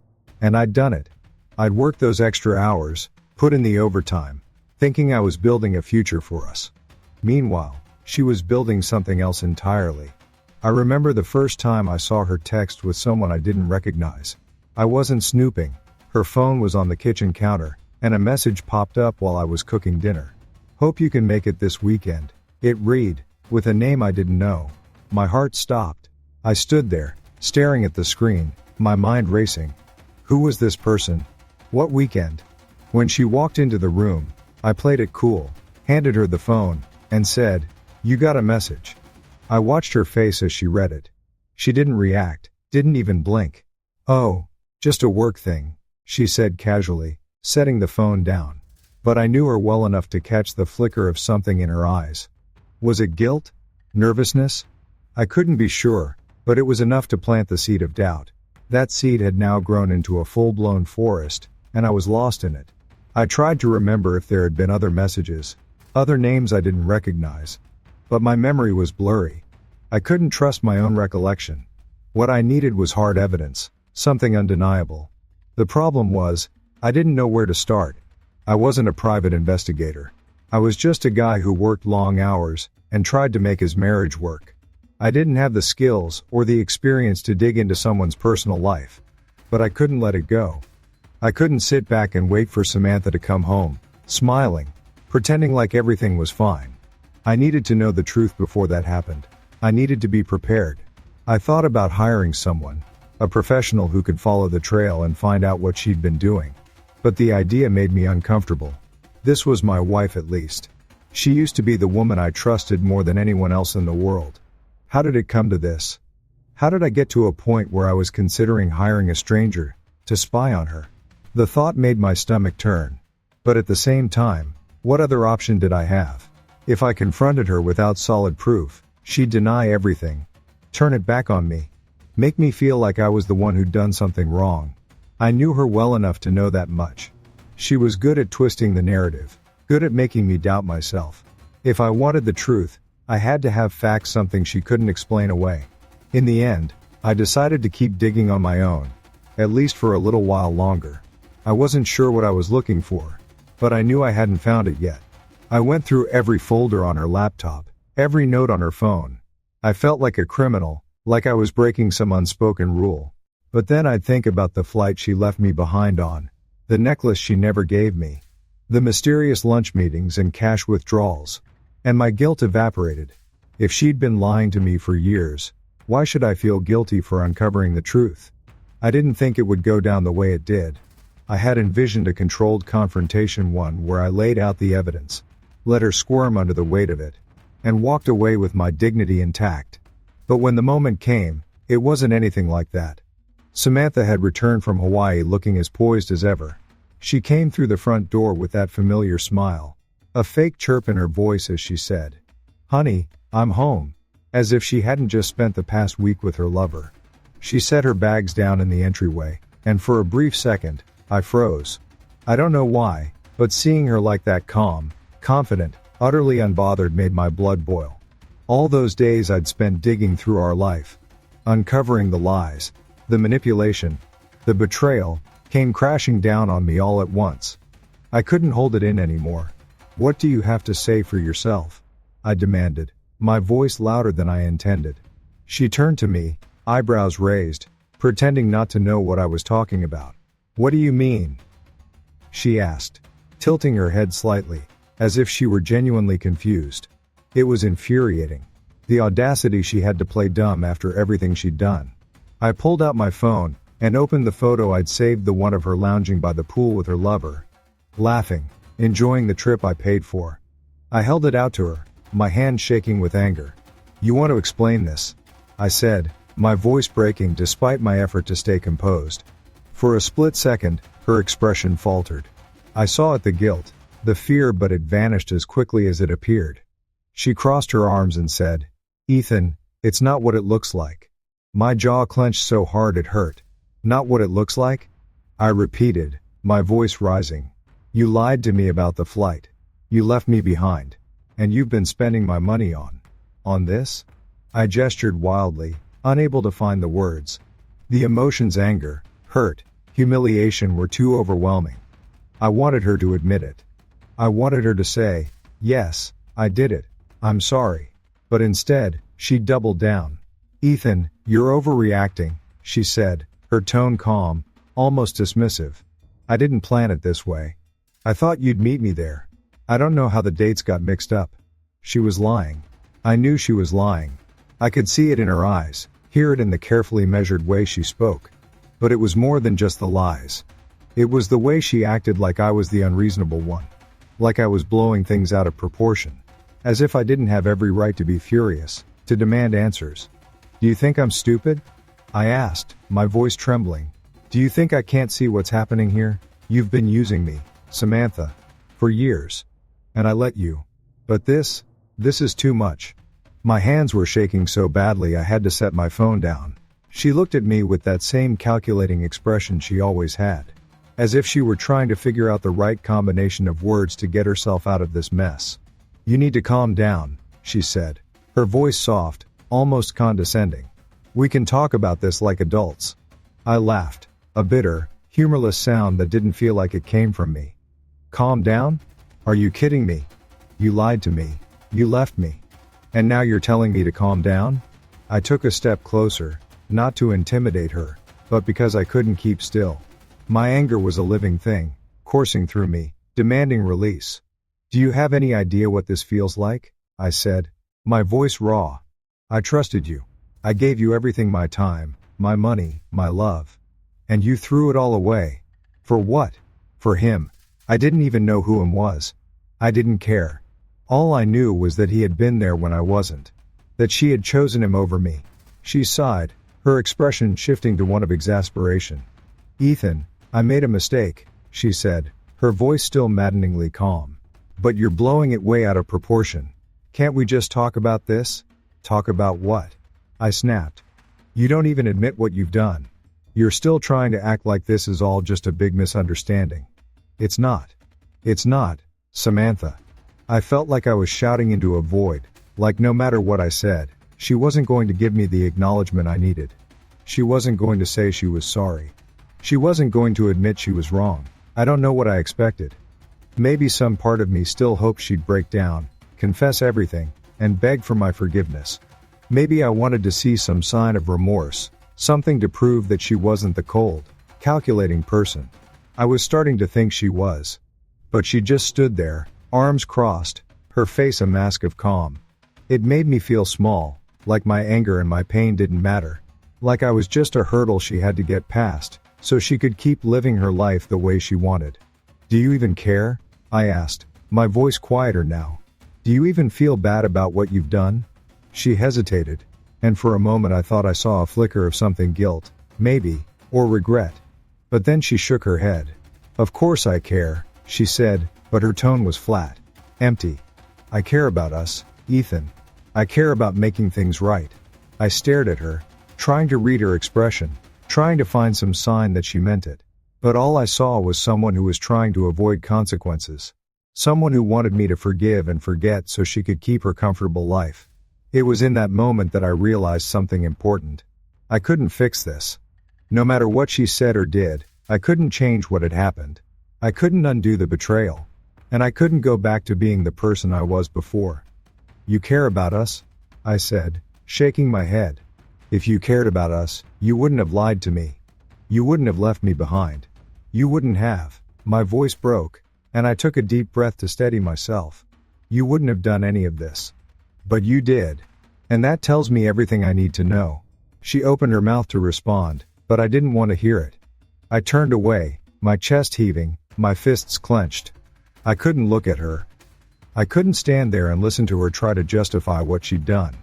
And I'd done it. I'd worked those extra hours, put in the overtime, thinking I was building a future for us. Meanwhile, she was building something else entirely. I remember the first time I saw her text with someone I didn't recognize. I wasn't snooping. Her phone was on the kitchen counter, and a message popped up while I was cooking dinner. Hope you can make it this weekend. It read, with a name I didn't know. My heart stopped. I stood there, staring at the screen, my mind racing. Who was this person? What weekend? When she walked into the room, I played it cool, handed her the phone, and said, "You got a message." I watched her face as she read it. She didn't react, didn't even blink. "Oh, just a work thing," she said casually, setting the phone down. But I knew her well enough to catch the flicker of something in her eyes. Was it guilt? Nervousness? I couldn't be sure, but it was enough to plant the seed of doubt. That seed had now grown into a full-blown forest, and I was lost in it. I tried to remember if there had been other messages, other names I didn't recognize. But my memory was blurry. I couldn't trust my own recollection. What I needed was hard evidence, something undeniable. The problem was, I didn't know where to start. I wasn't a private investigator. I was just a guy who worked long hours and tried to make his marriage work. I didn't have the skills or the experience to dig into someone's personal life. But I couldn't let it go. I couldn't sit back and wait for Samantha to come home, smiling, pretending like everything was fine. I needed to know the truth before that happened. I needed to be prepared. I thought about hiring someone, a professional who could follow the trail and find out what she'd been doing. But the idea made me uncomfortable. This was my wife, at least. She used to be the woman I trusted more than anyone else in the world. How did it come to this? How did I get to a point where I was considering hiring a stranger to spy on her? The thought made my stomach turn. But at the same time, what other option did I have? If I confronted her without solid proof, she'd deny everything, turn it back on me, make me feel like I was the one who'd done something wrong. I knew her well enough to know that much. She was good at twisting the narrative, good at making me doubt myself. If I wanted the truth, I had to have facts, something she couldn't explain away. In the end, I decided to keep digging on my own, at least for a little while longer. I wasn't sure what I was looking for, but I knew I hadn't found it yet. I went through every folder on her laptop, every note on her phone. I felt like a criminal, like I was breaking some unspoken rule. But then I'd think about the flight she left me behind on, the necklace she never gave me, the mysterious lunch meetings and cash withdrawals, and my guilt evaporated. If she'd been lying to me for years, why should I feel guilty for uncovering the truth? I didn't think it would go down the way it did. I had envisioned a controlled confrontation, one where I laid out the evidence, let her squirm under the weight of it, and walked away with my dignity intact. But when the moment came, it wasn't anything like that. Samantha had returned from Hawaii looking as poised as ever. She came through the front door with that familiar smile, a fake chirp in her voice as she said, "Honey, I'm home," as if she hadn't just spent the past week with her lover. She set her bags down in the entryway, and for a brief second, I froze. I don't know why, but seeing her like that, calm, confident, utterly unbothered, made my blood boil. All those days I'd spent digging through our life, uncovering the lies, the manipulation, the betrayal, came crashing down on me all at once. I couldn't hold it in anymore. "What do you have to say for yourself?" I demanded, my voice louder than I intended. She turned to me, eyebrows raised, pretending not to know what I was talking about. "What do you mean?" she asked, tilting her head slightly, as if she were genuinely confused. It was infuriating. The audacity she had to play dumb after everything she'd done. I pulled out my phone and opened the photo I'd saved, the one of her lounging by the pool with her lover, laughing, enjoying the trip I paid for. I held it out to her, my hand shaking with anger. "You want to explain this?" I said, my voice breaking despite my effort to stay composed. For a split second, her expression faltered. I saw it, the guilt, the fear, but it vanished as quickly as it appeared. She crossed her arms and said, "Ethan, it's not what it looks like." My jaw clenched so hard it hurt. "Not what it looks like?" I repeated, my voice rising. "You lied to me about the flight. You left me behind. And you've been spending my money on this?" I gestured wildly, unable to find the words. The emotions, anger, hurt, humiliation, were too overwhelming. I wanted her to admit it. I wanted her to say, "Yes, I did it. I'm sorry." But instead, she doubled down. "Ethan, you're overreacting," she said, her tone calm, almost dismissive. "I didn't plan it this way. I thought you'd meet me there. I don't know how the dates got mixed up." She was lying. I knew she was lying. I could see it in her eyes, hear it in the carefully measured way she spoke. But it was more than just the lies. It was the way she acted, like I was the unreasonable one. Like I was blowing things out of proportion. As if I didn't have every right to be furious, to demand answers. "Do you think I'm stupid?" I asked, my voice trembling. "Do you think I can't see what's happening here? You've been using me, Samantha, for years. And I let you. But this is too much." My hands were shaking so badly I had to set my phone down. She looked at me with that same calculating expression she always had. As if she were trying to figure out the right combination of words to get herself out of this mess. "You need to calm down," she said, her voice soft, almost condescending. "We can talk about this like adults." I laughed, a bitter, humorless sound that didn't feel like it came from me. "Calm down? Are you kidding me? You lied to me. You left me. And now you're telling me to calm down?" I took a step closer, not to intimidate her, but because I couldn't keep still. My anger was a living thing, coursing through me, demanding release. "Do you have any idea what this feels like?" I said, my voice raw. I trusted you. I gave you everything, my time, my money, my love. And you threw it all away. For what? For him. I didn't even know who him was. I didn't care. All I knew was that he had been there when I wasn't. That she had chosen him over me. She sighed, her expression shifting to one of exasperation. Ethan, I made a mistake, she said, her voice still maddeningly calm. But you're blowing it way out of proportion. Can't we just talk about this? Talk about what? I snapped. You don't even admit what you've done. You're still trying to act like this is all just a big misunderstanding. It's not. It's not, Samantha. I felt like I was shouting into a void, like no matter what I said, she wasn't going to give me the acknowledgement I needed. She wasn't going to say she was sorry. She wasn't going to admit she was wrong. I don't know what I expected. Maybe some part of me still hoped she'd break down, confess everything, and beg for my forgiveness. Maybe I wanted to see some sign of remorse, something to prove that she wasn't the cold, calculating person I was starting to think she was. But she just stood there, arms crossed, her face a mask of calm. It made me feel small, like my anger and my pain didn't matter. Like I was just a hurdle she had to get past, so she could keep living her life the way she wanted. Do you even care? I asked, my voice quieter now. Do you even feel bad about what you've done? She hesitated, and for a moment I thought I saw a flicker of something, guilt, maybe, or regret. But then she shook her head. Of course I care, she said, but her tone was flat, empty. I care about us, Ethan. I care about making things right. I stared at her, trying to read her expression, trying to find some sign that she meant it. But all I saw was someone who was trying to avoid consequences. Someone who wanted me to forgive and forget so she could keep her comfortable life. It was in that moment that I realized something important. I couldn't fix this. No matter what she said or did, I couldn't change what had happened. I couldn't undo the betrayal. And I couldn't go back to being the person I was before. You care about us? I said, shaking my head. If you cared about us, you wouldn't have lied to me. You wouldn't have left me behind. You wouldn't have. My voice broke, and I took a deep breath to steady myself. You wouldn't have done any of this. But you did. And that tells me everything I need to know. She opened her mouth to respond, but I didn't want to hear it. I turned away, my chest heaving, my fists clenched. I couldn't look at her. I couldn't stand there and listen to her try to justify what she'd done.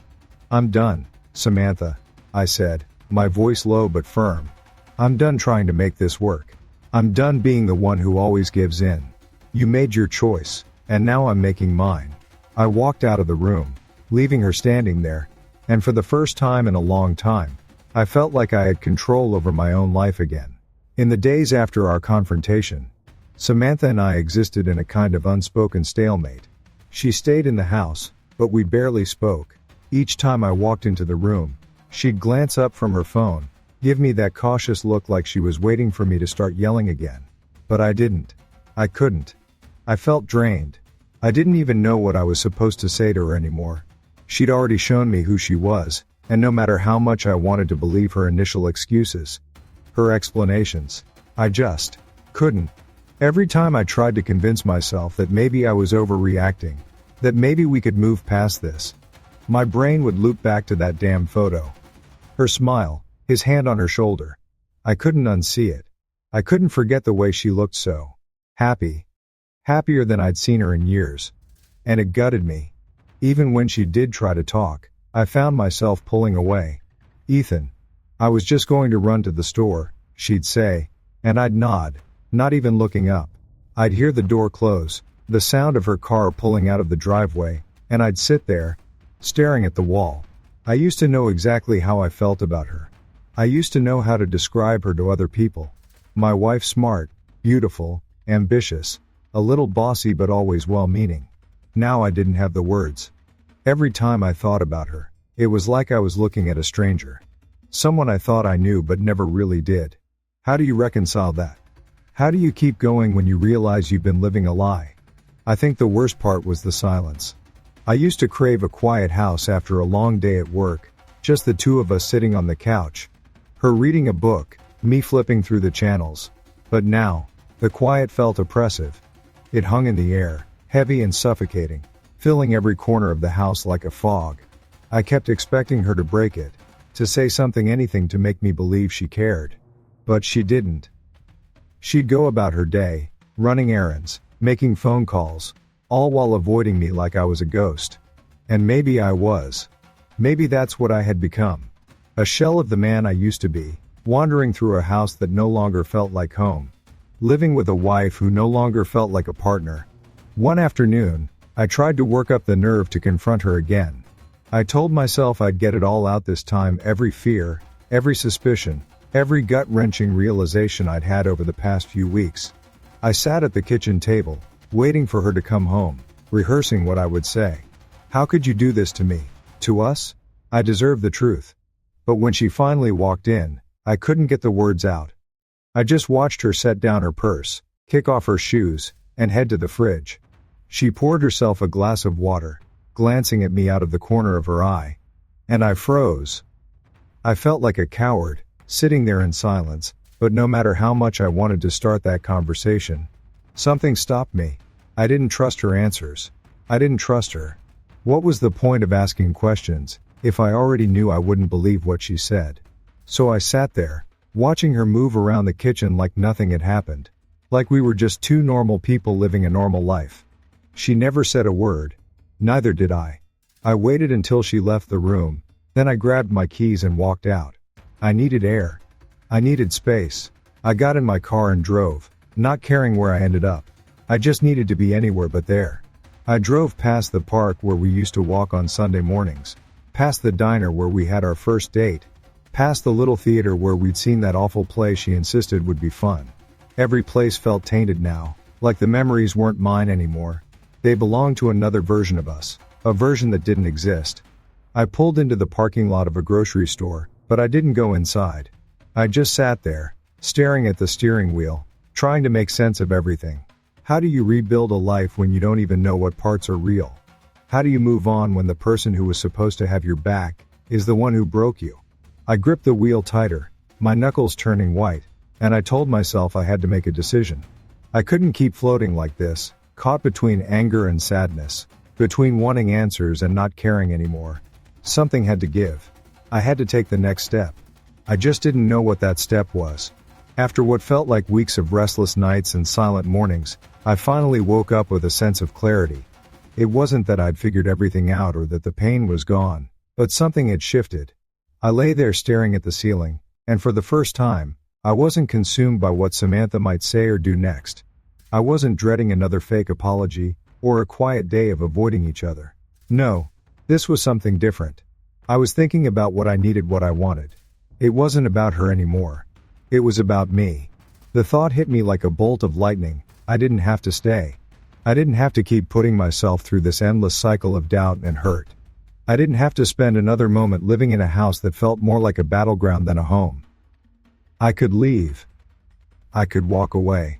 I'm done, Samantha, I said, my voice low but firm. I'm done trying to make this work. I'm done being the one who always gives in. You made your choice, and now I'm making mine. I walked out of the room, leaving her standing there, and for the first time in a long time, I felt like I had control over my own life again. In the days after our confrontation, Samantha and I existed in a kind of unspoken stalemate. She stayed in the house, but we barely spoke. Each time I walked into the room, she'd glance up from her phone, give me that cautious look like she was waiting for me to start yelling again. But I didn't. I couldn't. I felt drained. I didn't even know what I was supposed to say to her anymore. She'd already shown me who she was, and no matter how much I wanted to believe her initial excuses, her explanations, I just couldn't. Every time I tried to convince myself that maybe I was overreacting, that maybe we could move past this, my brain would loop back to that damn photo. Her smile, his hand on her shoulder. I couldn't unsee it. I couldn't forget the way she looked so happy. Happier than I'd seen her in years. And it gutted me. Even when she did try to talk, I found myself pulling away. Ethan. I was just going to run to the store, she'd say, and I'd nod, not even looking up. I'd hear the door close, the sound of her car pulling out of the driveway, and I'd sit there, staring at the wall. I used to know exactly how I felt about her. I used to know how to describe her to other people. My wife, smart, beautiful, ambitious, a little bossy but always well-meaning. Now I didn't have the words. Every time I thought about her, it was like I was looking at a stranger. Someone I thought I knew but never really did. How do you reconcile that? How do you keep going when you realize you've been living a lie? I think the worst part was the silence. I used to crave a quiet house after a long day at work, just the two of us sitting on the couch. Her reading a book, me flipping through the channels. But now, the quiet felt oppressive. It hung in the air, heavy and suffocating. filling every corner of the house like a fog. I kept expecting her to break it, to say something, anything to make me believe she cared. But she didn't. She'd go about her day, running errands, making phone calls, all while avoiding me like I was a ghost. And maybe I was. Maybe that's what I had become. A shell of the man I used to be, wandering through a house that no longer felt like home. Living with a wife who no longer felt like a partner. One afternoon, I tried to work up the nerve to confront her again. I told myself I'd get it all out this time, every fear, every suspicion, every gut-wrenching realization I'd had over the past few weeks. I sat at the kitchen table, waiting for her to come home, rehearsing what I would say. How could you do this to me? To us? I deserve the truth. But when she finally walked in, I couldn't get the words out. I just watched her set down her purse, kick off her shoes, and head to the fridge. She poured herself a glass of water, glancing at me out of the corner of her eye. And I froze. I felt like a coward, sitting there in silence, but no matter how much I wanted to start that conversation, something stopped me. I didn't trust her answers. I didn't trust her. What was the point of asking questions, if I already knew I wouldn't believe what she said? So I sat there, watching her move around the kitchen like nothing had happened. Like we were just two normal people living a normal life. She never said a word. Neither did I. I waited until she left the room, then I grabbed my keys and walked out. I needed air. I needed space. I got in my car and drove, not caring where I ended up. I just needed to be anywhere but there. I drove past the park where we used to walk on Sunday mornings, past the diner where we had our first date, past the little theater where we'd seen that awful play she insisted would be fun. Every place felt tainted now, like the memories weren't mine anymore. They belonged to another version of us, a version that didn't exist. I pulled into the parking lot of a grocery store, but I didn't go inside. I just sat there, staring at the steering wheel, trying to make sense of everything. How do you rebuild a life when you don't even know what parts are real? How do you move on when the person who was supposed to have your back is the one who broke you? I gripped the wheel tighter, my knuckles turning white, and I told myself I had to make a decision. I couldn't keep floating like this, caught between anger and sadness, between wanting answers and not caring anymore. Something had to give. I had to take the next step. I just didn't know what that step was. After what felt like weeks of restless nights and silent mornings, I finally woke up with a sense of clarity. It wasn't that I'd figured everything out or that the pain was gone, but something had shifted. I lay there staring at the ceiling, and for the first time, I wasn't consumed by what Samantha might say or do next. I wasn't dreading another fake apology, or a quiet day of avoiding each other. No, this was something different. I was thinking about what I needed, what I wanted. It wasn't about her anymore. It was about me. The thought hit me like a bolt of lightning. I didn't have to stay. I didn't have to keep putting myself through this endless cycle of doubt and hurt. I didn't have to spend another moment living in a house that felt more like a battleground than a home. I could leave. I could walk away.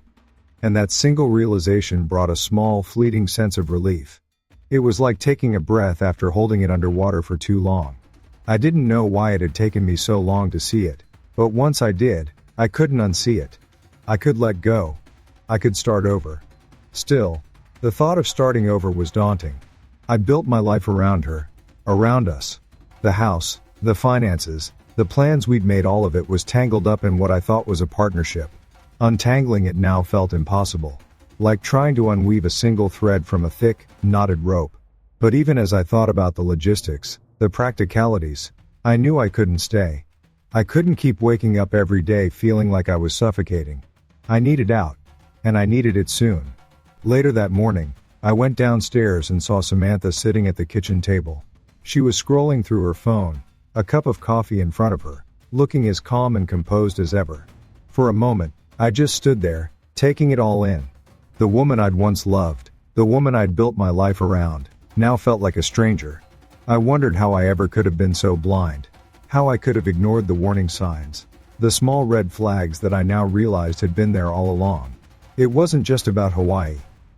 And that single realization brought a small, fleeting sense of relief. It was like taking a breath after holding it underwater for too long. I didn't know why it had taken me so long to see it, but once I did, I couldn't unsee it. I could let go. I could start over. Still, the thought of starting over was daunting. I built my life around her, around us. The house, the finances, the plans we'd made, all of it was tangled up in what I thought was a partnership. Untangling it now felt impossible, like trying to unweave a single thread from a thick, knotted rope. But even as I thought about the logistics, the practicalities, I knew I couldn't stay. I couldn't keep waking up every day feeling like I was suffocating. I needed out, and I needed it soon. Later that morning, I went downstairs and saw Samantha sitting at the kitchen table. She was scrolling through her phone, a cup of coffee in front of her, looking as calm and composed as ever. For a moment, I just stood there, taking it all in. The woman I'd once loved, the woman I'd built my life around, now felt like a stranger. I wondered how I ever could have been so blind, how I could have ignored the warning signs, the small red flags that I now realized had been there all along. It wasn't just about Hawaii.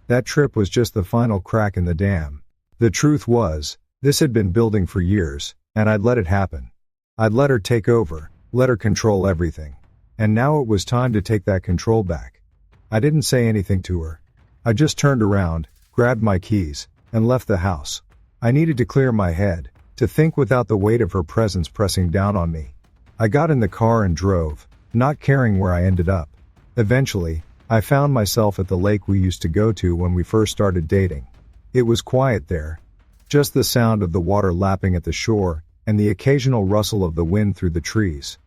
That trip was just the final crack in the dam. The truth was, this had been building for years, and I'd let it happen. I'd let her take over, let her control everything. And now it was time to take that control back. I didn't say anything to her. I just turned around, grabbed my keys, and left the house. I needed to clear my head, to think without the weight of her presence pressing down on me. I got in the car and drove, not caring where I ended up. Eventually, I found myself at the lake we used to go to when we first started dating. It was quiet there. Just the sound of the water lapping at the shore, and the occasional rustle of the wind through the trees.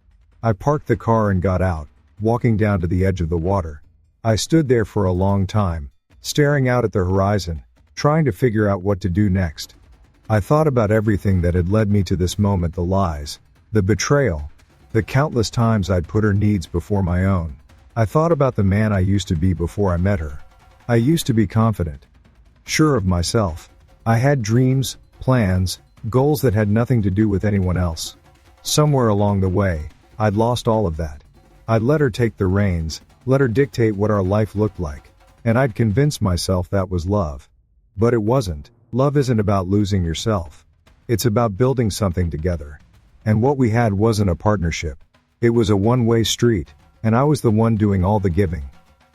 I parked the car and got out, walking down to the edge of the water. I stood there for a long time, staring out at the horizon, trying to figure out what to do next. I thought about everything that had led me to this moment, the lies, the betrayal, the countless times I'd put her needs before my own. I thought about the man I used to be before I met her. I used to be confident, sure of myself. I had dreams, plans, goals that had nothing to do with anyone else. Somewhere along the way, I'd lost all of that. I'd let her take the reins, let her dictate what our life looked like, and I'd convinced myself that was love. But it wasn't. Love isn't about losing yourself. It's about building something together. And what we had wasn't a partnership. It was a one-way street, and I was the one doing all the giving.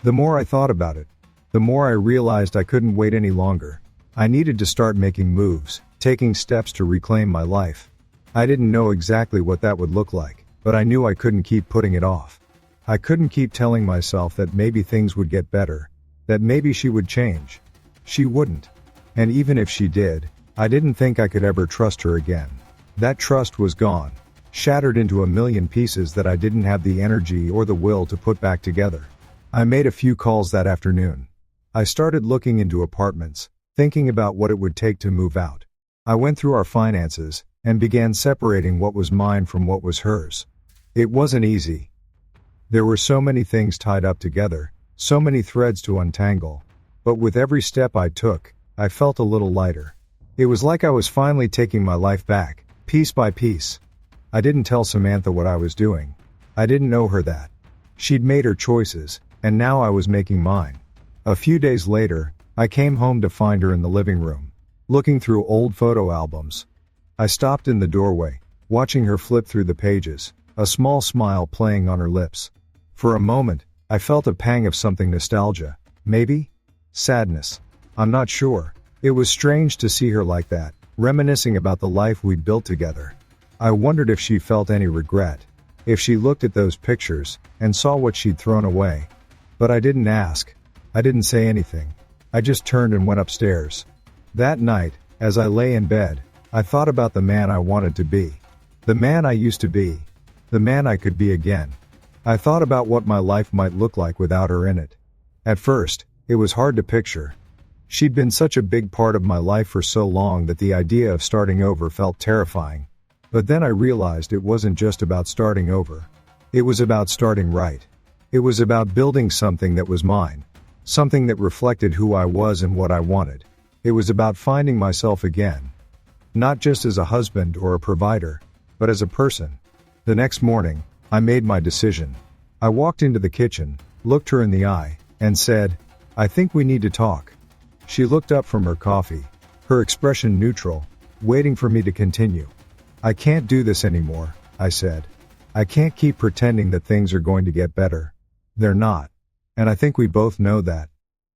The more I thought about it, the more I realized I couldn't wait any longer. I needed to start making moves, taking steps to reclaim my life. I didn't know exactly what that would look like, but I knew I couldn't keep putting it off. I couldn't keep telling myself that maybe things would get better, that maybe she would change. She wouldn't. And even if she did, I didn't think I could ever trust her again. That trust was gone, shattered into a million pieces that I didn't have the energy or the will to put back together. I made a few calls that afternoon. I started looking into apartments, thinking about what it would take to move out. I went through our finances and began separating what was mine from what was hers. It wasn't easy. There were so many things tied up together, so many threads to untangle. But with every step I took, I felt a little lighter. It was like I was finally taking my life back, piece by piece. I didn't tell Samantha what I was doing. I didn't know her that. She'd made her choices, and now I was making mine. A few days later, I came home to find her in the living room, looking through old photo albums. I stopped in the doorway, watching her flip through the pages, a small smile playing on her lips. For a moment, I felt a pang of something nostalgia, maybe? Sadness. I'm not sure. It was strange to see her like that, reminiscing about the life we'd built together. I wondered if she felt any regret, if she looked at those pictures and saw what she'd thrown away. But I didn't ask. I didn't say anything. I just turned and went upstairs. That night, as I lay in bed, I thought about the man I wanted to be. The man I used to be. The man I could be again. I thought about what my life might look like without her in it. At first, it was hard to picture. She'd been such a big part of my life for so long that the idea of starting over felt terrifying. But then I realized it wasn't just about starting over. It was about starting right. It was about building something that was mine. Something that reflected who I was and what I wanted. It was about finding myself again. Not just as a husband or a provider, but as a person. The next morning, I made my decision. I walked into the kitchen, looked her in the eye, and said, "I think we need to talk." She looked up from her coffee, her expression neutral, waiting for me to continue. "I can't do this anymore," I said. "I can't keep pretending that things are going to get better. They're not. And I think we both know that."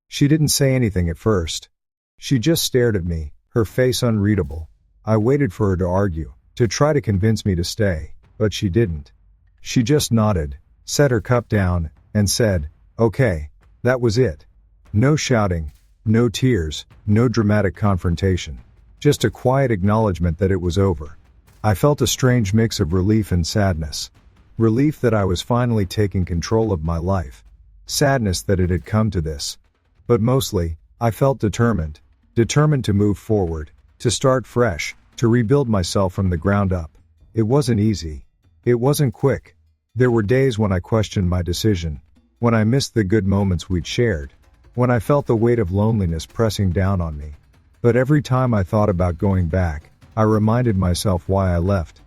She didn't say anything at first. She just stared at me, her face unreadable. I waited for her to argue, to try to convince me to stay, but she didn't. She just nodded, set her cup down, and said, "Okay." That was it. No shouting, no tears, no dramatic confrontation. Just a quiet acknowledgement that it was over. I felt a strange mix of relief and sadness. Relief that I was finally taking control of my life. Sadness that it had come to this. But mostly, I felt determined. Determined to move forward, to start fresh, to rebuild myself from the ground up. It wasn't easy. It wasn't quick. There were days when I questioned my decision. When I missed the good moments we'd shared. When I felt the weight of loneliness pressing down on me. But every time I thought about going back, I reminded myself why I left.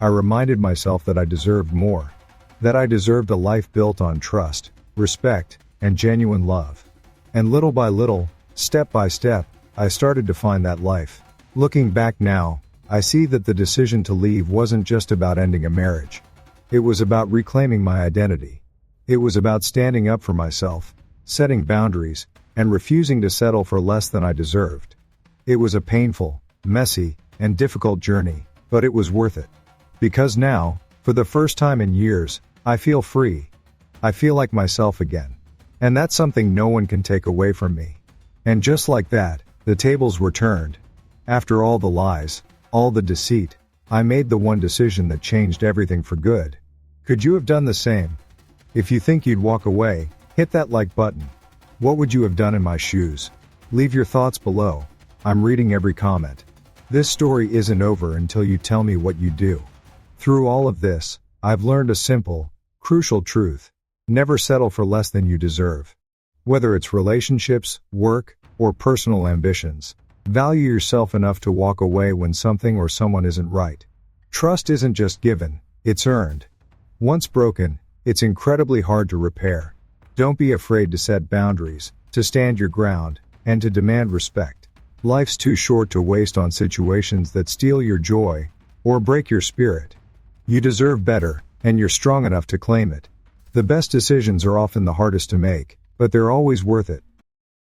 I reminded myself that I deserved more. That I deserved a life built on trust, respect, and genuine love. And little by little, step by step, I started to find that life. Looking back now, I see that the decision to leave wasn't just about ending a marriage. It was about reclaiming my identity. It was about standing up for myself, setting boundaries, and refusing to settle for less than I deserved. It was a painful, messy, and difficult journey, but it was worth it. Because now, for the first time in years, I feel free. I feel like myself again. And that's something no one can take away from me. And just like that, the tables were turned. After all the lies, all the deceit, I made the one decision that changed everything for good. Could you have done the same? If you think you'd walk away, hit that like button. What would you have done in my shoes? Leave your thoughts below. I'm reading every comment. This story isn't over until you tell me what you do. Through all of this, I've learned a simple, crucial truth. Never settle for less than you deserve. Whether it's relationships, work, or personal ambitions, value yourself enough to walk away when something or someone isn't right. Trust isn't just given, it's earned. Once broken, it's incredibly hard to repair. Don't be afraid to set boundaries, to stand your ground, and to demand respect. Life's too short to waste on situations that steal your joy or break your spirit. You deserve better, and you're strong enough to claim it. The best decisions are often the hardest to make, but they're always worth it.